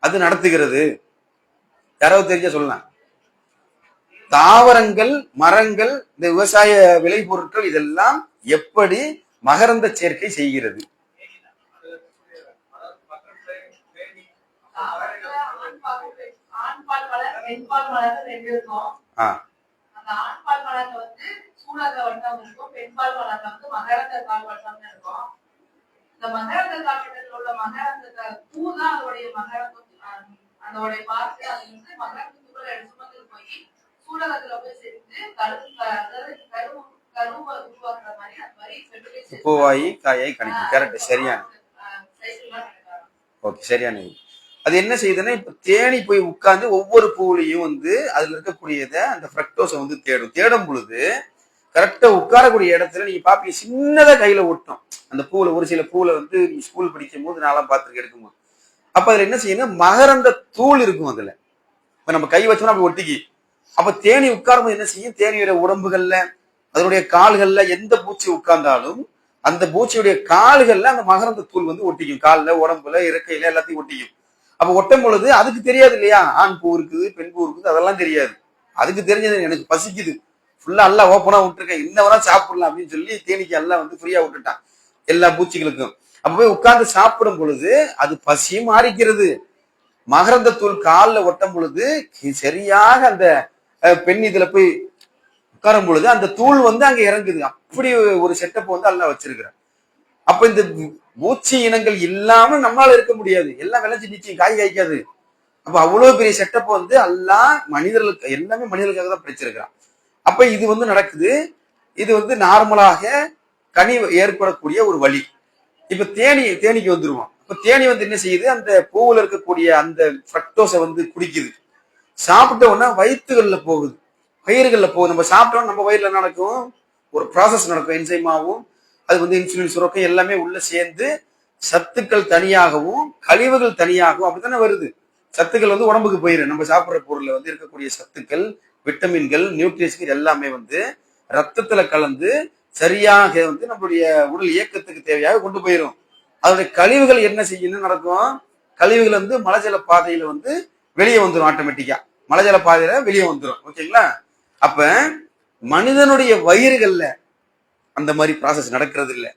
அது நடத்துகிறது? யாராவது தெரிஞ்சா சொல்லலாம். தாவரங்கள், மரங்கள், இந்த விவசாய விளைபொருட்கள் இதெல்லாம் எப்படி மகரந்த சேர்க்கை செய்கிறது? பூவாயி காயை கணிக்கும். கரெக்ட், சரியான. ஓகே, சரியான. அது என்ன செய்யுதுன்னா, இப்ப தேனி போய் உட்கார்ந்து ஒவ்வொரு பூவிலையும் வந்து அதுல இருக்கக்கூடியத அந்த ஃப்ரக்டோஸை வந்து தேடும் பொழுது கரெக்டா உட்காரக்கூடிய இடத்துல நீங்க பாப்பீங்க, சின்னதா கையில ஒட்டும் அந்த பூவுல. ஒரு சில பூவுல வந்து நீ ஸ்கூல் படிக்கும் போது நான்லாம் பார்த்துருக்க எடுக்கும்போது. அப்ப அதுல என்ன செய்யணும்? மகரந்த தூள் இருக்கும் அதுல. இப்ப நம்ம கை வச்சோம்னா அப்படி ஒட்டிக்கி. அப்ப தேனி உட்காரும்போது என்ன செய்யும்? தேனியோட உடம்புகள்ல, அதனுடைய கால்கள்ல எந்த பூச்சி உட்கார்ந்தாலும் அந்த பூச்சியுடைய கால்கள்ல அந்த மகரந்த தூள் வந்து ஒட்டிக்கும். கால்ல, உடம்புல, இறக்கையில எல்லாத்தையும் ஒட்டிக்கும். அப்ப ஒட்டும் பொழுது அதுக்கு தெரியாது இல்லையா, ஆண் பூ இருக்குது, பெண் பூ இருக்குது, அதெல்லாம் தெரியாது. அதுக்கு தெரிஞ்சது எனக்கு பசிக்குது, ஃபுல்லா எல்லாம் ஓப்பனா விட்டுருக்கேன், இன்னவரா சாப்பிடலாம் அப்படின்னு சொல்லி தேனிக்கு எல்லாம் வந்து ஃப்ரீயா விட்டுட்டான் எல்லா பூச்சிகளுக்கும். அப்ப போய் உட்கார்ந்து சாப்பிடும் பொழுது அது பசியும் மாறிக்கிறது. மகரந்த தூள் காலில் ஒட்டும் பொழுது சரியாக அந்த பெண் இதுல போய் உட்காரும் பொழுது அந்த தூள் வந்து அங்க இறங்குது. அப்படி ஒரு செட்டப் வந்து எல்லாம் வச்சிருக்கிறான். அப்ப இந்த பூச்சி இனங்கள் இல்லாம நம்மளால இருக்க முடியாது. எல்லாம் விளைஞ்சு நிச்சயம் காய் காய்க்காது. அப்ப அவ்வளவு பெரிய செட்டப் வந்து எல்லாம் மனிதர்களுக்கு, எல்லாமே மனிதர்களுக்காக தான் படிச்சிருக்கிறான். அப்ப இது வந்து நடக்குது. இது வந்து நார்மலாக கனி ஏற்படக்கூடிய ஒரு வழி. இப்ப தேனிக்கு வந்துருவோம். இப்ப தேனி வந்து என்ன செய்யுது? அந்த பூவுல இருக்கக்கூடிய அந்த ஃப்ரக்டோஸை வந்து குடிக்குது. சாப்பிட்ட உடனே வயிற்றுகள்ல போகுது, வயிறுகள்ல போகுது. நம்ம சாப்பிட்டோம், நம்ம வயிறுல நடக்கும் ஒரு ப்ராசஸ் நடக்கும். என்சைமாவும் அது வந்து இன்சுலின் சுரக்கும், எல்லாமே உள்ள சேர்ந்து சத்துக்கள் தனியாகவும் கழிவுகள் தனியாகவும் அப்படித்தானே வருது. சத்துக்கள் வந்து உடம்புக்கு போயிடும். நம்ம சாப்பிட்ற பொருள்ல வந்து இருக்கக்கூடிய சத்துக்கள், விட்டமின்கள், நியூட்ரியன்ஸ்கள் எல்லாமே வந்து ரத்தத்துல கலந்து சரியாக வந்து நம்மளுடைய உடல் இயக்கத்துக்கு தேவையாக கொண்டு போயிடும். அதோடைய கழிவுகள் என்ன செய்யணும் நடக்கும்? கழிவுகள் வந்து மலஜல பாதையில வந்து வெளியே வந்துடும். ஆட்டோமேட்டிக்கா மலஜல பாதையில வெளியே வந்துடும். ஓகேங்களா? அப்ப மனிதனுடைய வயிறுகள்ல அந்த மாதிரி ப்ராசஸ் நடக்கிறது இல்லை.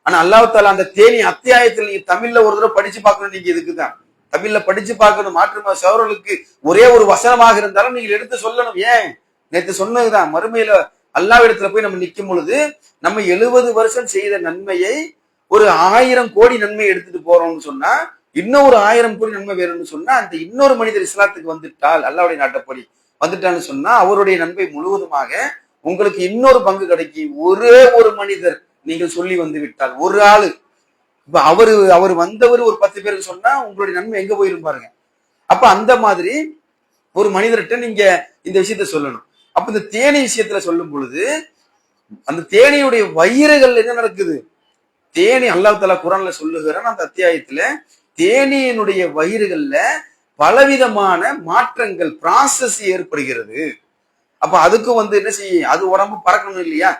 ஆனா அல்லாஹ் தாலா அந்த தேனி அத்தியாயத்தில் நீங்க தமிழ்ல ஒரு தடவை படிச்சு பார்க்கணும். நீங்க இதுக்குதான் தமிழ்ல படிச்சு பார்க்கணும். மாற்று சகோதரர்களுக்கு ஒரே ஒரு வசனமாக இருந்தாலும் நீங்க எடுத்து சொல்லணும். ஏன் நேற்று சொன்னதுதான், மறுமையில அல்லாஹ்விடத்துல போய் நம்ம நிற்கும் பொழுது நம்ம 70 வருஷம் செய்த நன்மையை ஒரு 1000 கோடி நன்மை எடுத்துட்டு போறோம்னு சொன்னா, இன்னொரு 1000 கோடி நன்மை வேணும்னு சொன்னா, அந்த இன்னொரு மனிதர் இஸ்லாத்துக்கு வந்துட்டால், அல்லாஹ்வுடைய நாட்டப்படி வந்துட்டான்னு சொன்னா அவருடைய நன்மை முழுவதுமாக உங்களுக்கு இன்னொரு பங்கு கிடைக்கும். ஒரே ஒரு மனிதர் நீங்கள் சொல்லி வந்து விட்டால், ஒரு ஆளு, இப்ப அவர் வந்தவர் ஒரு 10 பேருக்கு சொன்னா உங்களுடைய நன்மை எங்க போயிரும் பாருங்க. அப்ப அந்த மாதிரி ஒரு மனிதர்கிட்ட நீங்க இந்த விஷயத்த சொல்லணும். அப்ப இந்த தேனி விஷயத்துல சொல்லும் பொழுது அந்த தேனியுடைய வயிறுகள் என்ன நடக்குது? தேனி அல்லாஹ் தஆலா குர்ஆன்ல சொல்லுகிறான் அந்த அத்தியாயத்துல, தேனியினுடைய வயிறுகள்ல பலவிதமான மாற்றங்கள் ப்ராசஸ் ஏற்படுகிறது. அப்ப அதுக்கு என்ன செய்யும், அது உடம்பு பறக்கணும் இல்லையா,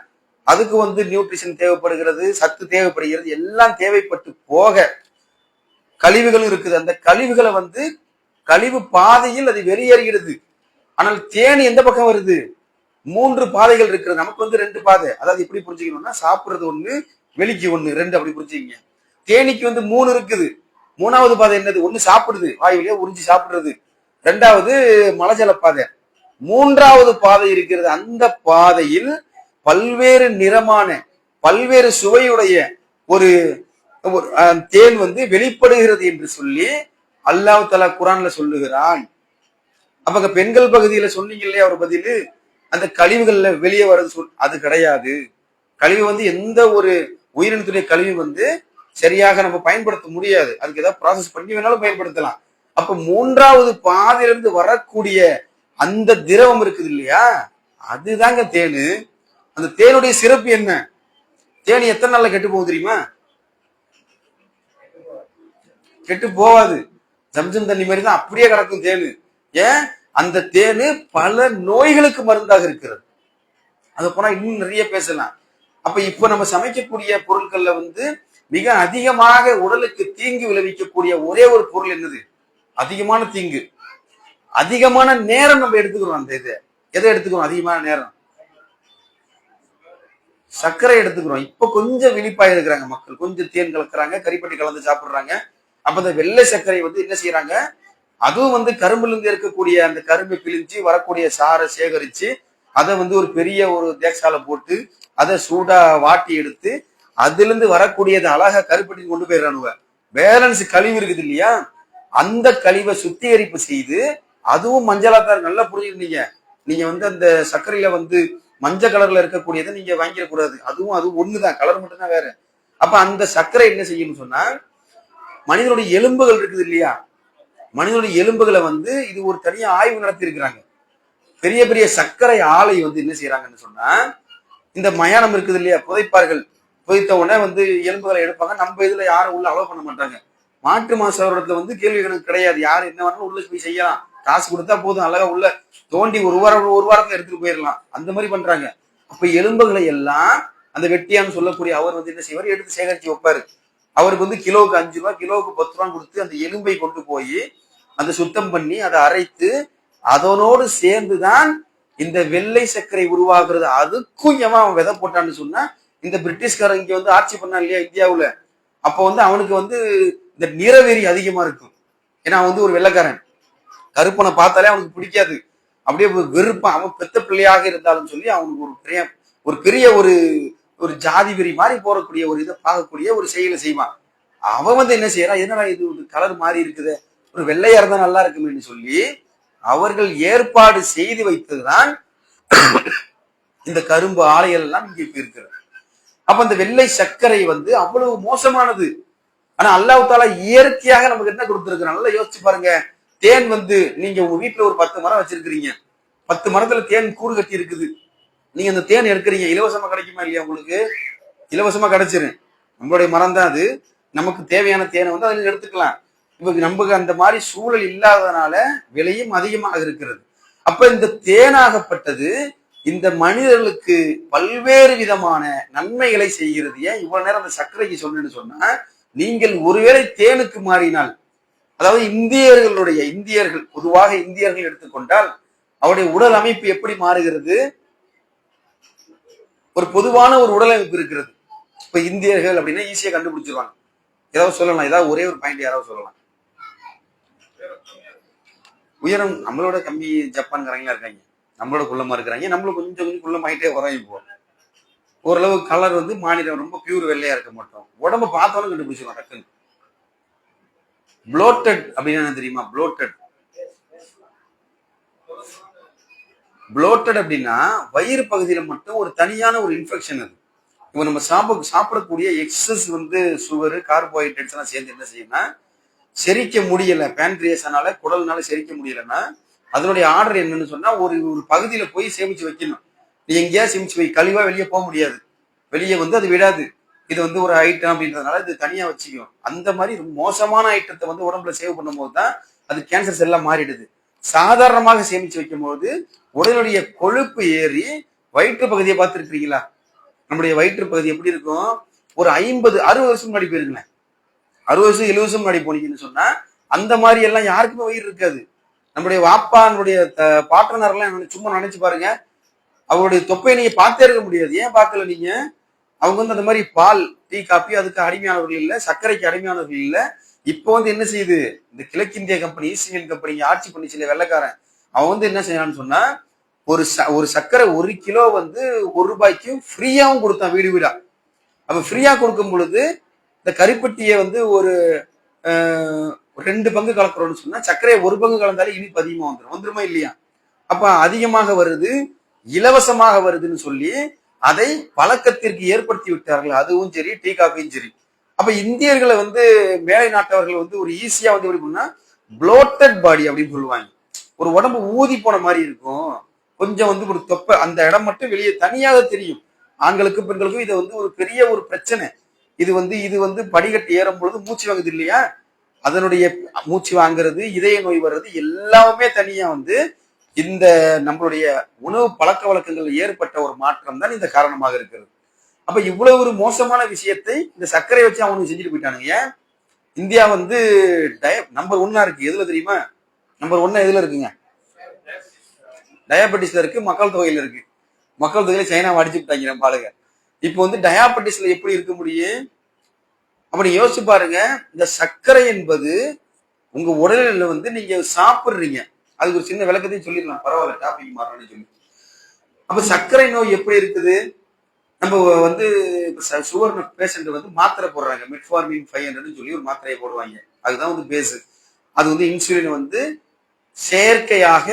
அதுக்கு நியூட்ரிஷன் தேவைப்படுகிறது, சத்து தேவைப்படுகிறது, எல்லாம் தேவைப்பட்டு போக கழிவுகளும் இருக்குது. அந்த கழிவுகளை கழிவு பாதையில் அது வெளியேறுகிறது. ஆனால் தேனி எந்த பக்கம் வருது? 3 பாதைகள் இருக்கிறது. நமக்கு 2 பாதை. அதாவது எப்படி புரிஞ்சுக்கணும்னா, சாப்பிடுறது 1, வெளிக்கு 1, 2 அப்படி புரிஞ்சுக்கீங்க. தேனிக்கு 3 இருக்குது. 3வது பாதை என்னது? 1 சாப்பிடுது, வாயுவிலே உறிஞ்சி சாப்பிடுறது. 2வது மலஜல பாதை. 3வது பாதை இருக்கிறது. அந்த பாதையில் பல்வேறு நிறமான பல்வேறு சுவையுடைய ஒரு தேன் வெளிப்படுகிறது என்று சொல்லி அல்லாஹ் தஆலா குர்ஆன்ல சொல்லுகிறான். அப்ப பெண்கள் பகுதியில சொன்னீங்க இல்லையா ஒரு பதில், அந்த கழிவுகள்ல வெளியே வர்றது அது கிடையாது. கழிவு எந்த ஒரு உயிரினத்துடைய கழிவு சரியாக நம்ம பயன்படுத்த முடியாது. அதுக்கு ஏதாவது ப்ராசஸ் பண்ணி வேணாலும் பயன்படுத்தலாம். அப்ப 3வது பாதையிலிருந்து வரக்கூடிய அந்த திரவம் இருக்குது இல்லையா, அதுதாங்க தேனு. அந்த தேனுடைய சிறப்பு என்ன? தேனி எத்தனை நாள்ல கெட்டு போகுது தெரியுமா? கெட்டு போகாது. ஜம்ஜம் தண்ணி மாதிரி தான் அப்படியே கிடக்கும் தேனு. ஏன்? அந்த தேனு பல நோய்களுக்கு மருந்தாக இருக்கிறது. அதை போனா இன்னும் நிறைய பேசலாம். அப்ப இப்ப நம்ம சமைக்கக்கூடிய பொருட்கள்ல மிக அதிகமாக உடலுக்கு தீங்கு விளைவிக்கக்கூடிய ஒரே ஒரு பொருள் என்னது? அதிகமான தீங்கு, அதிகமான நேரம் நம்ம எடுத்துக்கிறோம். அந்த எதை எடுத்துக்கிறோம்? அதிகமான நேரம் சர்க்கரை எடுத்துக்கிறோம். இப்ப கொஞ்சம் விழிப்பாக இருக்கிறாங்க மக்கள், கொஞ்சம் தேன் கலக்குறாங்க, கறிப்பட்டி கலந்து சாப்பிடுறாங்க. அப்ப அந்த வெள்ளை சர்க்கரை என்ன செய்யறாங்க, அதுவும் கரும்புல இருந்து இருக்கக்கூடிய அந்த கரும்பை பிழிஞ்சு வரக்கூடிய சாரை சேகரிச்சு அதை ஒரு பெரிய ஒரு தேக்சால போட்டு அதை சூடா வாட்டி எடுத்து அதுல இருந்து வரக்கூடியது அழகா கருப்பட்டி கொண்டு போயிடறானுவ. பேலன்ஸ் கழிவு இருக்குது இல்லையா, அந்த கழிவை சுத்திகரிப்பு செய்து அதுவும் மஞ்சளா தான். நல்லா புரிஞ்சுக்கிட்டீங்க. நீங்க அந்த சர்க்கரையில மஞ்சள் கலர்ல இருக்கக்கூடியதை நீங்க வாங்கிடக்கூடாது. அதுவும் ஒண்ணுதான், கலர் மட்டும்தான் வேற. அப்ப அந்த சர்க்கரை என்ன செய்யணும்னு சொன்னா, மனிதனுடைய எலும்புகள் இருக்குது இல்லையா, மனிதனுடைய எலும்புகளை இது ஒரு தனியா ஆய்வு நடத்தி இருக்கிறாங்க. பெரிய பெரிய சர்க்கரை ஆலை என்ன செய்யறாங்கன்னு சொன்னா, இந்த மயானம் இருக்குது இல்லையா, புதைப்பார்கள். புதைத்த உடனே எலும்புகளை எடுப்பாங்க. நம்ம இதுல யாரும் உள்ள அலோவ் பண்ண மாட்டாங்க. மாட்டு மாசத்துல கேள்வி கணக்கு கிடையாது. யாரு என்ன வேணாலும் உள்ள போய் செய்யலாம், காசு கொடுத்தா போதும், அழகா உள்ள தோண்டி ஒரு வாரத்துல எடுத்துட்டு போயிடலாம். அந்த மாதிரி பண்றாங்க. அப்ப எலும்புகளை எல்லாம் அந்த வெட்டியான்னு சொல்லக்கூடிய அவர் என்ன செய்வார், எடுத்து சேகரிச்சு வைப்பாரு. அவருக்கு கிலோவுக்கு 5 ரூபாய், கிலோவுக்கு 10 ரூபாய் கொடுத்து அந்த எலும்பை கொண்டு போய் அதை சுத்தம் பண்ணி அதை அரைத்து அதனோடு சேர்ந்துதான் இந்த வெள்ளை சர்க்கரை உருவாக்குறது. அதுக்கும் அவன் விதை போட்டான்னு சொன்னா, இந்த பிரிட்டிஷ்காரன் இங்க ஆட்சி பண்ணா இல்லையா இந்தியாவுல, அப்ப அவனுக்கு இந்த நிறவெறி அதிகமா இருக்கும். ஏன்னா ஒரு வெள்ளைக்காரன், கருப்பனை பார்த்தாலே அவனுக்கு பிடிக்காது, அப்படியே வெறுப்பான். அவன் பெத்த பிள்ளையாக இருந்தாலும் சொல்லி அவனுக்கு ஒரு பெரிய ஒரு ஜாதி வெறி மாதிரி போறக்கூடிய ஒரு இதை பார்க்கக்கூடிய ஒரு செயலை செய்வான். அவன் என்ன செய்யறான், என்னடா இது கலர் மாறி இருக்குது, ஒரு வெள்ளையா இருந்தா நல்லா இருக்குன்னு சொல்லி அவர்கள் ஏற்பாடு செய்து வைத்ததுதான் இந்த கரும்பு ஆலைகள் எல்லாம் இங்க இப்ப இருக்கிறது. அப்ப அந்த வெள்ளை சர்க்கரை அவ்வளவு மோசமானது. ஆனா அல்லாஹ் தஆலா இயற்கையாக நமக்கு என்ன கொடுத்திருக்கிறான், நல்லா யோசிச்சு பாருங்க. தேன் நீங்க உங்க வீட்டுல ஒரு 10 மரம் வச்சிருக்கிறீங்க, 10 மரத்துல தேன் கூடு கட்டி இருக்குது. நீங்க அந்த தேன் எடுக்கிறீங்க, இலவசமா கிடைக்குமா இல்லையா? உங்களுக்கு இலவசமா கிடைச்சிரும். நம்மளுடைய மரம் தான் அது, நமக்கு தேவையான தேனை அதுல எடுத்துக்கலாம். இப்ப நமக்கு அந்த மாதிரி சூழல் இல்லாததுனால விலையும் அதிகமாக இருக்கிறது. அப்ப இந்த தேனாகப்பட்டது இந்த மனிதர்களுக்கு பல்வேறு விதமான நன்மைகளை செய்கிறது. ஏன் இவ்வளவு நேரம் அந்த சர்க்கரைக்கு சொன்னேன்னு சொன்னா, நீங்கள் ஒருவேளை தேனுக்கு மாறினால், அதாவது இந்தியர்கள் பொதுவாக இந்தியர்கள் எடுத்துக்கொண்டால் அவருடைய உடல் அமைப்பு எப்படி மாறுகிறது? ஒரு பொதுவான ஒரு உடல் அமைப்பு இருக்கிறது. இப்ப இப்ப இந்தியர்கள் அப்படின்னா ஈஸியா கண்டுபிடிச்சிருவாங்க. ஏதாவது சொல்லலாம், ஏதாவது ஒரே ஒரு பாயிண்ட் யாராவது சொல்லலாம். உயரம் நம்மளோட கம்மி ஜப்பான்காரங்களா இருக்காங்க, நம்மளோட குள்ளமா இருக்கிறாங்க, நம்மளும் கொஞ்சம் கொஞ்சம் குள்ளமாயிட்டே வரோம். இப்போ ஓரளவு கலர் வந்து மாநிலம் ரொம்ப பியூர் வெள்ளையா இருக்க மாட்டோம், உடம்ப பார்த்தாலும் கண்டுபிடிச்சிருவோம் டக்குன்னு. ப்ளோட்டட் அப்படின்னா என்ன தெரியுமா? ப்ளோட்டட் ப்ளோட்டட் அப்படின்னா வயிறு பகுதியில மட்டும் ஒரு தனியான ஒரு இன்ஃபெக்ஷன். அது இப்போ நம்ம சாப்பிடக்கூடிய எக்ஸஸ் வந்து சுகரு கார்போஹைட்ரேட்ஸ் எல்லாம் சேர்ந்து என்ன செய்யும்னா, செரிக்க முடியல, பேன்ட்ரியஸ்னால குடல்னால செரிக்க முடியலன்னா அதனுடைய ஆர்டர் என்னன்னு சொன்னா ஒரு ஒரு பகுதியில போய் சேமிச்சு வைக்கணும். நீ எங்கேயா சேமிச்சு வை, கழிவா வெளியே போக முடியாது, வெளியே வந்து அது விடாது. இது வந்து ஒரு ஐட்டம் அப்படின்றதுனால இது தனியா வச்சுக்கும். அந்த மாதிரி மோசமான ஐட்டத்தை வந்து உடம்புல சேவ் பண்ணும் போது தான் அது கேன்சர் செல்லா மாறிடுது. சாதாரணமாக சேமிச்சு வைக்கும் போது உடலுடைய கொழுப்பு ஏறி வயிற்று பகுதியை பார்த்துருக்கீங்களா? நம்முடைய வயிற்று பகுதி எப்படி இருக்கும்? ஒரு 50-60 வருஷம் முன்னாடி போயிருங்களேன், 60 வருஷம் 70 வருஷம் முன்னாடி போனீங்கன்னு சொன்னா அந்த மாதிரி எல்லாம் யாருக்குமே வயிறு இருக்காது. நம்முடைய வாப்பானுடைய பாட்டனார் எல்லாம் சும்மா நினைச்சு பாருங்க, அவருடைய தொப்பையை நீங்க பார்த்தே இருக்க முடியாது. ஏன் பார்க்கல நீங்க? அவங்க வந்து அந்த மாதிரி பால் டீ காப்பி அதுக்கு அடிமையானவர்கள் இல்லை, சர்க்கரைக்கு அடிமையானவர்கள் இல்லை. இப்போ வந்து என்ன செய்யுது, இந்த கிழக்கிந்திய கம்பெனி ஈஸ்ட் இந்தியன் கம்பெனி ஆட்சி பண்ணி சில வெள்ளைக்காரன் அவன் வந்து என்ன செய்யறான்னு சொன்னா ஒரு சர்க்கரை 1 கிலோ வந்து ₹1 ஃப்ரீயாவும் கொடுத்தான் வீடு வீடா. அப்ப ஃப்ரீயா கொடுக்கும் பொழுது இந்த கருப்பட்டியை வந்து ஒரு 2 பங்கு கலக்குறோம்னு சொன்னா சர்க்கரையை 1 பங்கு கலந்தாலே இனிப்பு அதிகமா வந்துருமா இல்லையா? அப்ப அதிகமாக வருது, இலவசமாக வருதுன்னு சொல்லி அதை பழக்கத்திற்கு ஏற்படுத்தி விட்டார்கள். அதுவும் சரி, டீ காஃபியும் சரி. அப்ப இந்தியர்களை வந்து மேலை நாட்டவர்கள் வந்து ஒரு ஈஸியா வந்து எப்படி பண்ணா ப்ளோட்டட் பாடி அப்படின்னு சொல்லுவாங்க. ஒரு உடம்பு ஊதி போன மாதிரி இருக்கும், கொஞ்சம் வந்து ஒரு தொப்பை, அந்த இடம் மட்டும் வெளியே தனியாக தெரியும். ஆண்களுக்கும் பெண்களுக்கும் இது வந்து ஒரு பெரிய ஒரு பிரச்சனை. இது வந்து படிக்கட்டு ஏறும் பொழுது மூச்சு வாங்குது இல்லையா, அதனுடைய மூச்சு வாங்குறது, இதய நோய் வர்றது எல்லாமே தனியா வந்து இந்த நம்மளுடைய உணவு பழக்க வழக்கங்கள் ஏற்பட்ட ஒரு மாற்றம் தான் இந்த காரணமாக இருக்கிறது. அப்ப இவ்வளவு ஒரு மோசமான விஷயத்தை இந்த சர்க்கரை வச்சு அவனுக்கு செஞ்சுட்டு போயிட்டானுங்க. ஏன் இந்தியா வந்து நம்பர் 1 இருக்கு எதுல தெரியுமா? நம்பர் 1 எதுல இருக்குங்க? டயாபெட்டிஸ்ல இருக்கு, மக்கள் தொகையில இருக்கு. மக்கள் தொகையில சைனா அடிச்சு விட்டாங்க நம்ம ஆளுங்க. இப்போ வந்து டயாபெட்டிஸ்ல எப்படி இருக்க முடியும்? அப்படி யோசிச்சு பாருங்க. இந்த சர்க்கரை என்பது உங்க உடலில் வந்து நீங்க சாப்பிடுறீங்க, அதுக்கு ஒரு சின்ன விளக்கத்தையும் சொல்லிடலாம், பரவாயில்ல டாபிக் மாறணும்னு சொல்லி. அப்ப சர்க்கரை நோய் எப்படி இருக்குது? நம்ம வந்து சுகர் பேஷண்ட் வந்து மாத்திரை போடுறாங்க, மெட்ஃபார்மின் 500 சொல்லி ஒரு மாத்திரையை போடுவாங்க. அதுதான் வந்து பேஸ். அது வந்து இன்சுலின் வந்து செயற்கையாக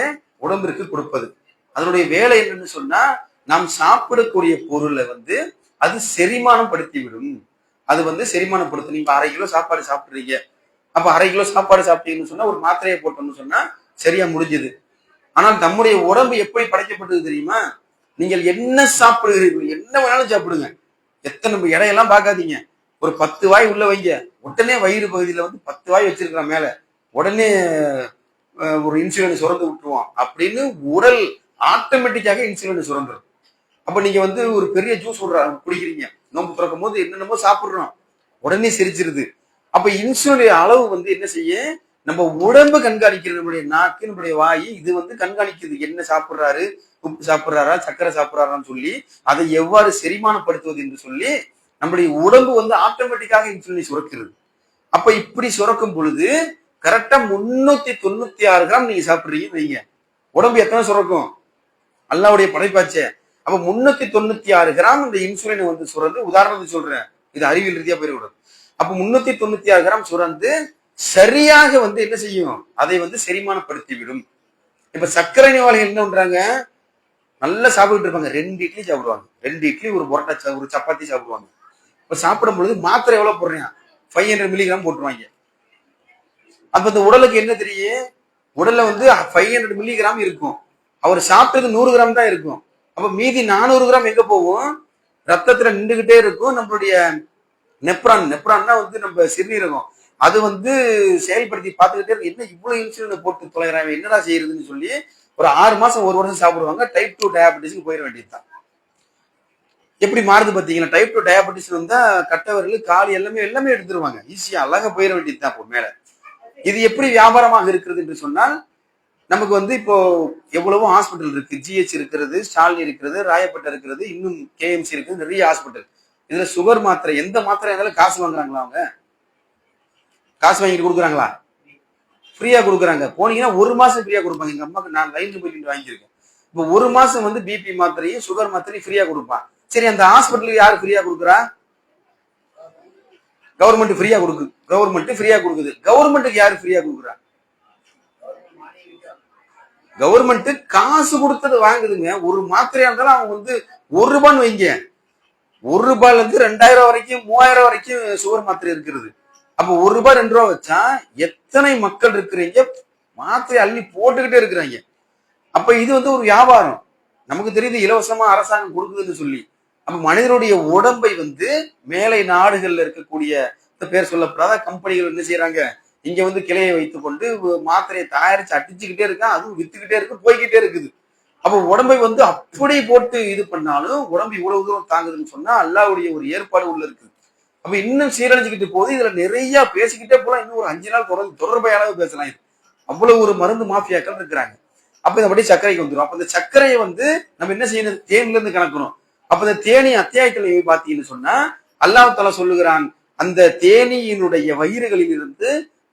உடம்பிற்கு கொடுப்பது. அதனுடைய வேலை என்னன்னு சொன்னா, நாம் சாப்பிடக்கூடிய பொருளை வந்து அது செரிமானம் படுத்தி விடும். அது வந்து செரிமானப்படுத்தும். நீங்க 1/2 கிலோ சாப்பாடு சாப்பிடுறீங்க, அப்ப 1/2 கிலோ சாப்பாடு சாப்பிட்டீங்கன்னு சொன்னா ஒரு மாத்திரையை போட்டோம்னு சொன்னா சரியா முடிஞ்சது. ஆனால் நம்முடைய உடம்பு எப்படி படைக்கப்பட்டது தெரியுமா? நீங்கள் என்ன சாப்பிடுகிறீர்கள், என்ன வேணாலும் சாப்பிடுங்க, எத்தனை இடையெல்லாம் பார்க்காதீங்க, ஒரு 10 வாய் உள்ள வைங்க, உடனே வயிறு பகுதியில வந்து 10 வாய் வச்சிருக்கிற மேல உடனே ஒரு இன்சுலின் சுரந்து விட்டுருவோம் அப்படின்னு உடல் ஆட்டோமேட்டிக்காக இன்சுலின் சுரந்துடும். அப்ப நீங்க வந்து ஒரு பெரிய ஜூஸ் குடிக்கிறீங்க, நோம்பு திறக்கும் போது என்னென்னமோ சாப்பிடுறோம், உடனே செரிச்சிருது. அப்ப இன்சுலின் அளவு வந்து என்ன செய்ய, நம்ம உடம்பு கண்காணிக்கிறது, நம்மளுடைய நாக்கு நம்மளுடைய வாய் இது வந்து கண்காணிக்குது, என்ன சாப்பிடுறாரு, உப்பு சாப்பிடுறாரா, சர்க்கரை சாப்பிடுறாரான்னு சொல்லி அதை எவ்வாறு செரிமானப்படுத்துவது என்று சொல்லி நம்முடைய உடம்பு வந்து ஆட்டோமேட்டிக்காக இன்சுலினை சுரக்கிறது. அப்ப இப்படி சுரக்கும் பொழுது கரெக்டா 396 கிராம் நீங்க சாப்பிடுறீங்கன்னு வைங்க, உடம்பு எத்தனை சுரக்கும்? அல்லாவுடைய படைப்பாச்சே. அப்ப 396 கிராம் இந்த இன்சுலின் வந்து சுரந்து, உதாரணத்துக்கு சொல்றேன், இது அறிவியல் ரீதியா போயிடக்கூடாது. அப்ப 396 கிராம் சுரந்து சரியாக வந்து என்ன செய்யும், அதை வந்து செரிமானப்படுத்தி விடும். இப்ப சர்க்கரை நோயாளிகள் என்ன பண்றாங்க, நல்லா சாப்பிட்டு இருப்பாங்க, 2 இட்லி சாப்பிடுவாங்க, 2 இட்லி ஒரு புரோட்டா ஒரு சப்பாத்தி சாப்பிடுவாங்க. இப்ப சாப்பிடும் பொழுது மாத்திரை எவ்வளவு போடுறேன், 500 மில்லிகிராம் போட்டுருவாங்க. அப்ப இந்த உடலுக்கு என்ன தெரியும், உடல்ல வந்து 500 மில்லிகிராம் இருக்கும், அவர் சாப்பிட்டது 100 கிராம் தான் இருக்கும். அப்ப மீதி 400 கிராம் எங்க போகும், ரத்தத்துல நின்றுகிட்டே இருக்கும். நம்மளுடைய நெப்ரான்னா வந்து நம்ம சிறுநீரகம், அது வந்து செயல்படுத்தி பார்த்துக்கிட்டே இருக்கு, என்ன இவ்வளவு இன்சுலினை போட்டு தொலைகிறாங்க, என்னடா செய்யறதுன்னு சொல்லி ஒரு 6 மாசம் 1 வருஷம் சாப்பிடுவாங்க. டைப் 2 டயாபெட்டிஸ்க்கு போயிட வேண்டியதுதான். எப்படி மாறுது பாத்தீங்கன்னா, டைப் 2 டயாபெட்டிஸ் வந்தா கட்டவர்கள் கால் எல்லாமே எடுத்துருவாங்க, ஈஸியா அழகா போயிட வேண்டியதுதான். இப்போ மேல இது எப்படி வியாபாரமாக இருக்கிறது என்று சொன்னால், நமக்கு வந்து இப்போ எவ்வளவோ ஹாஸ்பிட்டல் இருக்கு, ஜிஹெச் இருக்கிறது, ஸ்டாலினி இருக்கிறது, ராயப்பேட்டை இருக்கிறது, இன்னும் கேஎம்சி இருக்குது, நிறைய ஹாஸ்பிட்டல். இதுல சுகர் மாத்திரை, எந்த மாத்திரை இருந்தாலும் காசு வாங்குறாங்களா? அவங்க காசு வாங்கிட்டு கொடுக்குறாங்களா? ஃப்ரீயா கொடுக்குறாங்க. போனீங்கன்னா 1 மாசம் ஃப்ரீயா கொடுப்பாங்க. எங்க அம்மாக்கு நான் லைன்ல போயிட்டு வாங்கியிருக்கேன். இப்போ 1 மாசம் வந்து பிபி மாத்திரையும் சுகர் மாத்திரையும் ஃப்ரீயா கொடுப்பான். சரி, அந்த ஹாஸ்பிட்டலுக்கு யாரு ஃப்ரீயா கொடுக்குறா? கவர்மெண்ட் ஃப்ரீயா கொடுக்குது. கவர்மெண்ட் ஃப்ரீயா கொடுக்குது. கவர்மெண்ட்டுக்கு யாரு ஃப்ரீயா கொடுக்குறா? கவர்மெண்ட் காசு கொடுத்தது வாங்குதுங்க. ஒரு மாத்திரையா இருந்தாலும் அவங்க வந்து 1 ரூபான்னு வைங்க, 1 ரூபாயில இருந்து 2000 வரைக்கும் 3000 வரைக்கும் சுகர் மாத்திரை இருக்கிறது. அப்ப 1 ரூபாய் 2 ரூபா வச்சா எத்தனை மக்கள் இருக்கிறீங்க, மாத்திரை அள்ளி போட்டுக்கிட்டே இருக்கிறாங்க. அப்ப இது வந்து ஒரு வியாபாரம். நமக்கு தெரியுது இலவசமா அரசாங்கம் கொடுக்குதுன்னு சொல்லி. அப்ப மனிதனுடைய உடம்பை வந்து மேலை நாடுகள்ல இருக்கக்கூடிய பேர் சொல்லப்படாத கம்பெனிகள் என்ன செய்யறாங்க, இங்க வந்து கிளையை வைத்துக் கொண்டு மாத்திரையை தயாரிச்சு அடிச்சுக்கிட்டே இருக்கான், அதுவும் வித்துக்கிட்டே இருக்கு, போய்கிட்டே இருக்குது. அப்ப உடம்பை வந்து அப்படி போட்டு இது பண்ணாலும் உடம்பு இவ்வளவு தூரம் தாங்குதுன்னு சொன்னா அல்லாஹ்வுடைய ஒரு ஏற்பாடு உள்ள இருக்குது. அப்ப இன்னும் சீரழிஞ்சுக்கிட்டு போகுது. இதுல நிறைய பேசிக்கிட்டே போலாம். இன்னும் ஒரு 5 நாள் தொடர்பை அளவு பேசலாம். இது அவ்வளவு ஒரு மருந்து மாஃபியாக்கள் இருக்கிறாங்க. அப்ப இந்த படி சர்க்கரைக்கு வந்துடும். அப்ப இந்த சர்க்கரையை வந்து நம்ம என்ன செய்யணும்? தேன்ல இருந்து கணக்கணும். அப்ப இந்த தேனி அத்தியாயத்துல பாத்தீங்கன்னு சொன்னா அல்லாஹ் தஆலா சொல்லுகிறான், அந்த தேனியினுடைய வயிறுகளில் இருந்து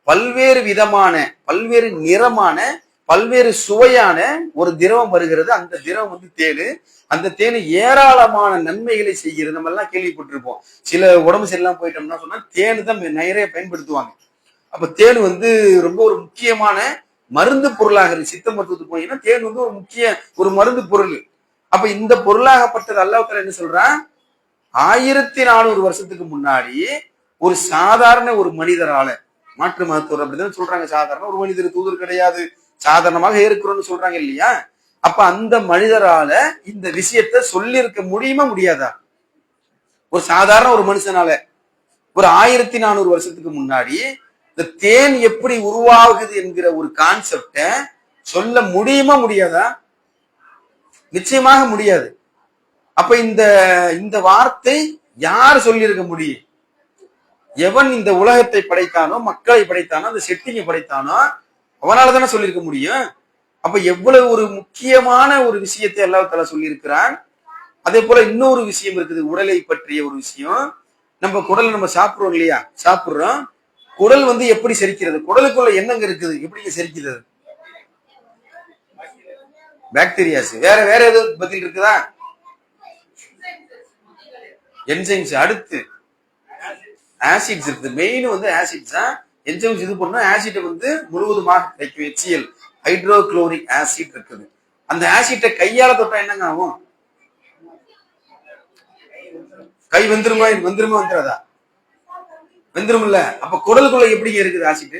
பல்வேறு விதமான, பல்வேறு நிறமான, பல்வேறு சுவையான ஒரு திரவம் வருகிறது. அந்த திரவம் வந்து தேனு. அந்த தேனு ஏராளமான நன்மைகளை செய்கிறது. நம்ம எல்லாம் கேள்விப்பட்டிருப்போம். சில உடம்பு சரியில்லாம போயிட்டோம்னா சொன்னா தேனு தான் நிறைய பயன்படுத்துவாங்க. அப்ப தேனு வந்து ரொம்ப ஒரு முக்கியமான மருந்து பொருளாக இருக்கு. சித்த மருத்துவத்துக்கு போனீங்கன்னா தேன் வந்து ஒரு முக்கிய ஒரு மருந்து பொருள். அப்ப இந்த பொருளாகப்பட்டது அல்லாஹ் தஆலா என்ன சொல்றான், 1400 வருஷத்துக்கு முன்னாடி ஒரு சாதாரண ஒரு மனிதரால, மாற்று மருத்துவர் அப்படிதான் சொல்றாங்க, சாதாரண ஒரு மனிதர், தூதர் கிடையாது, சாதாரணமாக இருக்கிறோம்னு சொல்றாங்க இல்லையா? அப்ப அந்த மனிதரால இந்த விஷயத்த சொல்லி இருக்க முடியுமா முடியாதா? ஒரு சாதாரண ஒரு மனுஷனால ஒரு 1400 வருஷத்துக்கு முன்னாடி இந்த தேன் எப்படி உருவாகுது என்கிற ஒரு கான்செப்ட சொல்ல முடியுமா முடியாதா? நிச்சயமாக முடியாது. அப்ப இந்த இந்த வார்த்தை யார் சொல்லியிருக்க முடியும்? எவன் இந்த உலகத்தை படைத்தானோ, மக்களை படைத்தானோ, அந்த செட்டிங்கை படைத்தானோ அவனால தானே சொல்லியிருக்க முடியும். அப்ப எவ்வளவு ஒரு முக்கியமான ஒரு விஷயத்தை அல்லாஹ் தஆலா சொல்லியிருக்கிறான். அதே போல இன்னொரு விஷயம் இருக்குது, உடலை பற்றிய ஒரு விஷயம். நம்ம குடலை நம்ம சாப்பிடுறோம் இல்லையா? சாப்பிடுறோம். குடல் வந்து எப்படி செரிக்கிறது? குடலுக்குள்ள என்னங்க இருக்குது? எப்படி செரிக்கிறது? பாக்டீரியாஸ். வேற வேற எதுவும் பதில் இருக்குதா? என்சைம்ஸ். அடுத்து ஆசிட்ஸ் இருக்குது. மெயின் வந்து ஆசிட்ஸ் தான். என்சைம்ஸ் இது பண்ணா ஆசிட் வந்து முழுவதுமாக கிடைக்கும். HCl, ஹைட்ரோகுளோரிக் ஆசிட் இருக்குது. அந்த ஆசிட்டை கையால தொட்டா என்னங்க ஆகும்? கை வெந்துருமா? வெந்துருமா வந்துடாதா? வெந்துரும் இல்ல. அப்ப குடலுக்குள்ள எப்படிங்க இருக்குது ஆசிட்?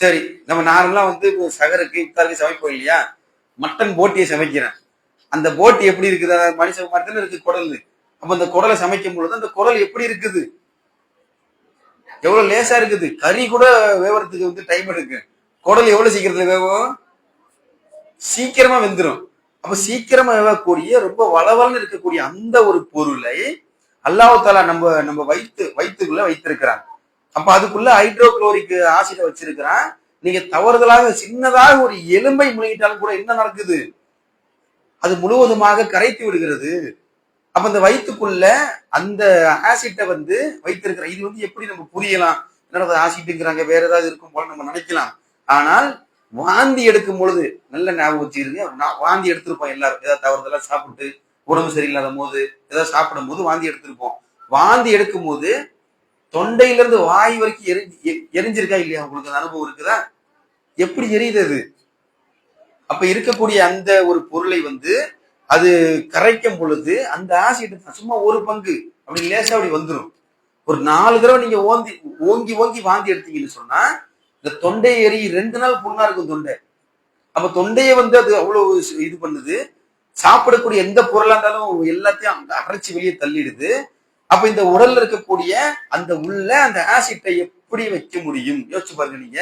சரி, நம்ம நார்மலா வந்து சகருக்கு இஃப்தாருக்கு சமைப்போம் இல்லையா? மட்டன் போட்டியை சமைக்கிறேன். அந்த போட்டி எப்படி இருக்குது? மனுஷன் மட்டன் இருக்கு, குடல். அப்ப அந்த குடலை சமைக்கும் பொழுது அந்த குடல் எப்படி இருக்குது? எவ்வளவு லேசா இருக்குது. கறி கூட வேவறதுக்கு வந்து டைம் எடுக்கு. குடல் எவ்வளவு சீக்கிரத்துல வேவும்? சீக்கிரமா வெந்துடும். அப்ப சீக்கிரமா வேவக்கூடிய ரொம்ப வளவலன்னு இருக்கக்கூடிய அந்த ஒரு பொருளை அல்லாஹ் தஆலா நம்ம நம்ம வயிற்றுக்குள்ள வைத்திருக்கிறான். அப்ப அதுக்குள்ள ஹைட்ரோகுளோரிக் ஆசிட வச்சிருக்கிறான். நீங்க தவறுதலாக சின்னதாக ஒரு எலும்பை முழுங்கிட்டாலும் கூட என்ன நடக்குது? அது முழுவதுமாக கரைத்து விடுகிறது. அப்ப அந்த வயிற்றுக்குள்ள அந்த ஆசிட்டை வந்து வைத்திருக்கிற இது வந்து எப்படி நம்ம புரியலாம்? என்னடா ஆசிட்டுங்கிறாங்க, வேற ஏதாவது இருக்கும் போல நம்ம நினைக்கலாம். ஆனால் வாந்தி எடுக்கும் பொழுது நல்ல ஞாபகம் வச்சுருங்க. வாந்தி எடுத்திருப்போம் எல்லாரும். ஏதாவது தவறுதலா சாப்பிட்டு உடம்பு சரியில்லாத போது ஏதாவது சாப்பிடும் போது வாந்தி எடுத்திருப்போம். வாந்தி எடுக்கும் போது தொண்டையில இருந்து வாய் வரைக்கும் எரிஞ்சிருக்கா இல்லையா? உங்களுக்கு அந்த அனுபவம் இருக்குதா? எப்படி எரியுது அது? அப்ப இருக்கக்கூடிய அந்த ஒரு பொருளை வந்து அது கரைக்கும் பொழுது அந்த ஆசிட் சும்மா ஒரு பங்கு அப்படி லேசா அப்படி வந்துடும். ஒரு 4 தடவை நீங்க ஓங்கி ஓங்கி வாந்தி எடுத்தீங்கன்னு சொன்னா இந்த தொண்டை எரி 2 நாள் புண்ணா இருக்கும் தொண்டை. அப்ப தொண்டையை வந்து அது அவ்வளவு இது பண்ணுது. சாப்பிடக்கூடிய எந்த பொருளா இருந்தாலும் எல்லாத்தையும் அரைச்சி வெளியே தள்ளிடுது. அப்ப இந்த உடல்ல இருக்கக்கூடிய அந்த உள்ள அந்த ஆசிட்டை எப்படி வைக்க முடியும்? யோசிச்சு பாருங்க நீங்க.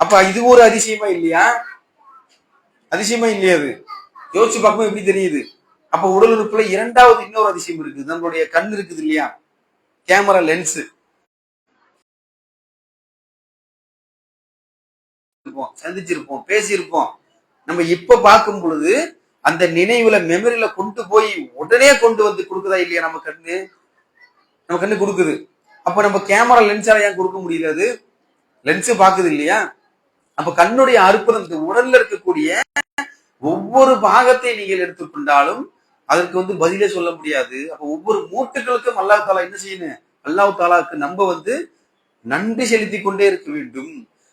அப்ப இது ஒரு அதிசயமா இல்லையா? அதிசயமா இல்லையா? அது யோசிச்சு பார்க்கும்போது எப்படி தெரியுது? அப்ப உடல் உறுப்புல இரண்டாவது இன்னொரு அதிசயம் இருக்குது. நம்மளுடைய கண் இருக்குது இல்லையா? Camera lens. சந்திச்சிருப்போம், பேசியிருப்போம். நம்ம இப்ப பார்க்கும் பொழுது அந்த நினைவுல மெமரியில கொண்டு போய் உடனே கொண்டு வந்து கொடுக்குதா இல்லையா நம்ம கண்ணு கொடுக்குது. அப்ப நம்ம கேமரா லென்ஸால ஏன் கொடுக்க முடியல? அது லென்ஸ் பாக்குது இல்லையா? அப்ப கண்ணுடைய அற்புதம், இந்த உடல்ல இருக்கக்கூடிய ஒவ்வொரு பாகத்தை நீங்கள் எடுத்துக்கொண்டாலும் அதற்கு பதிலே சொல்ல முடியாது. அப்ப ஒவ்வொரு மூட்டுகளுக்கும் அல்லாஹ் தாலா என்ன செய்யணும்? அல்லாஹ் தாலாவுக்கு நம்ம நன்றி செலுத்தி கொண்டே இருக்க வேண்டும்.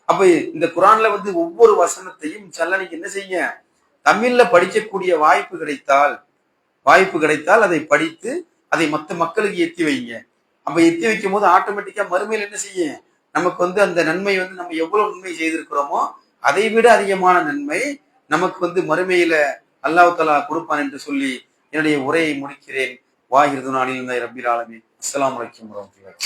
அப்ப இந்த குரான்ல ஒவ்வொரு வசனத்தையும் சல்லனைக்கு என்ன செய்ய, தமிழ்ல படிக்கக்கூடிய வாய்ப்பு கிடைத்தால் அதை படித்து அதை மற்ற மக்களுக்கு எத்தி வைங்க. அப்ப எத்தி வைக்கும் போது ஆட்டோமேட்டிக்கா மறுமையில் என்ன செய்ய, நமக்கு அந்த நன்மை நம்ம எவ்வளவு நன்மை செய்திருக்கிறோமோ அதை விட அதிகமான நன்மை நமக்கு மறுமையில அல்லாஹ் தஆலா கொடுப்பான் என்று சொல்லி என்னுடைய உரையை முடிக்கிறேன். வாஹிரு துனானில் ரப்பில் ஆலமீன். அஸ்ஸலாமு அலைக்கும் வரஹ்மத்துல்லாஹி.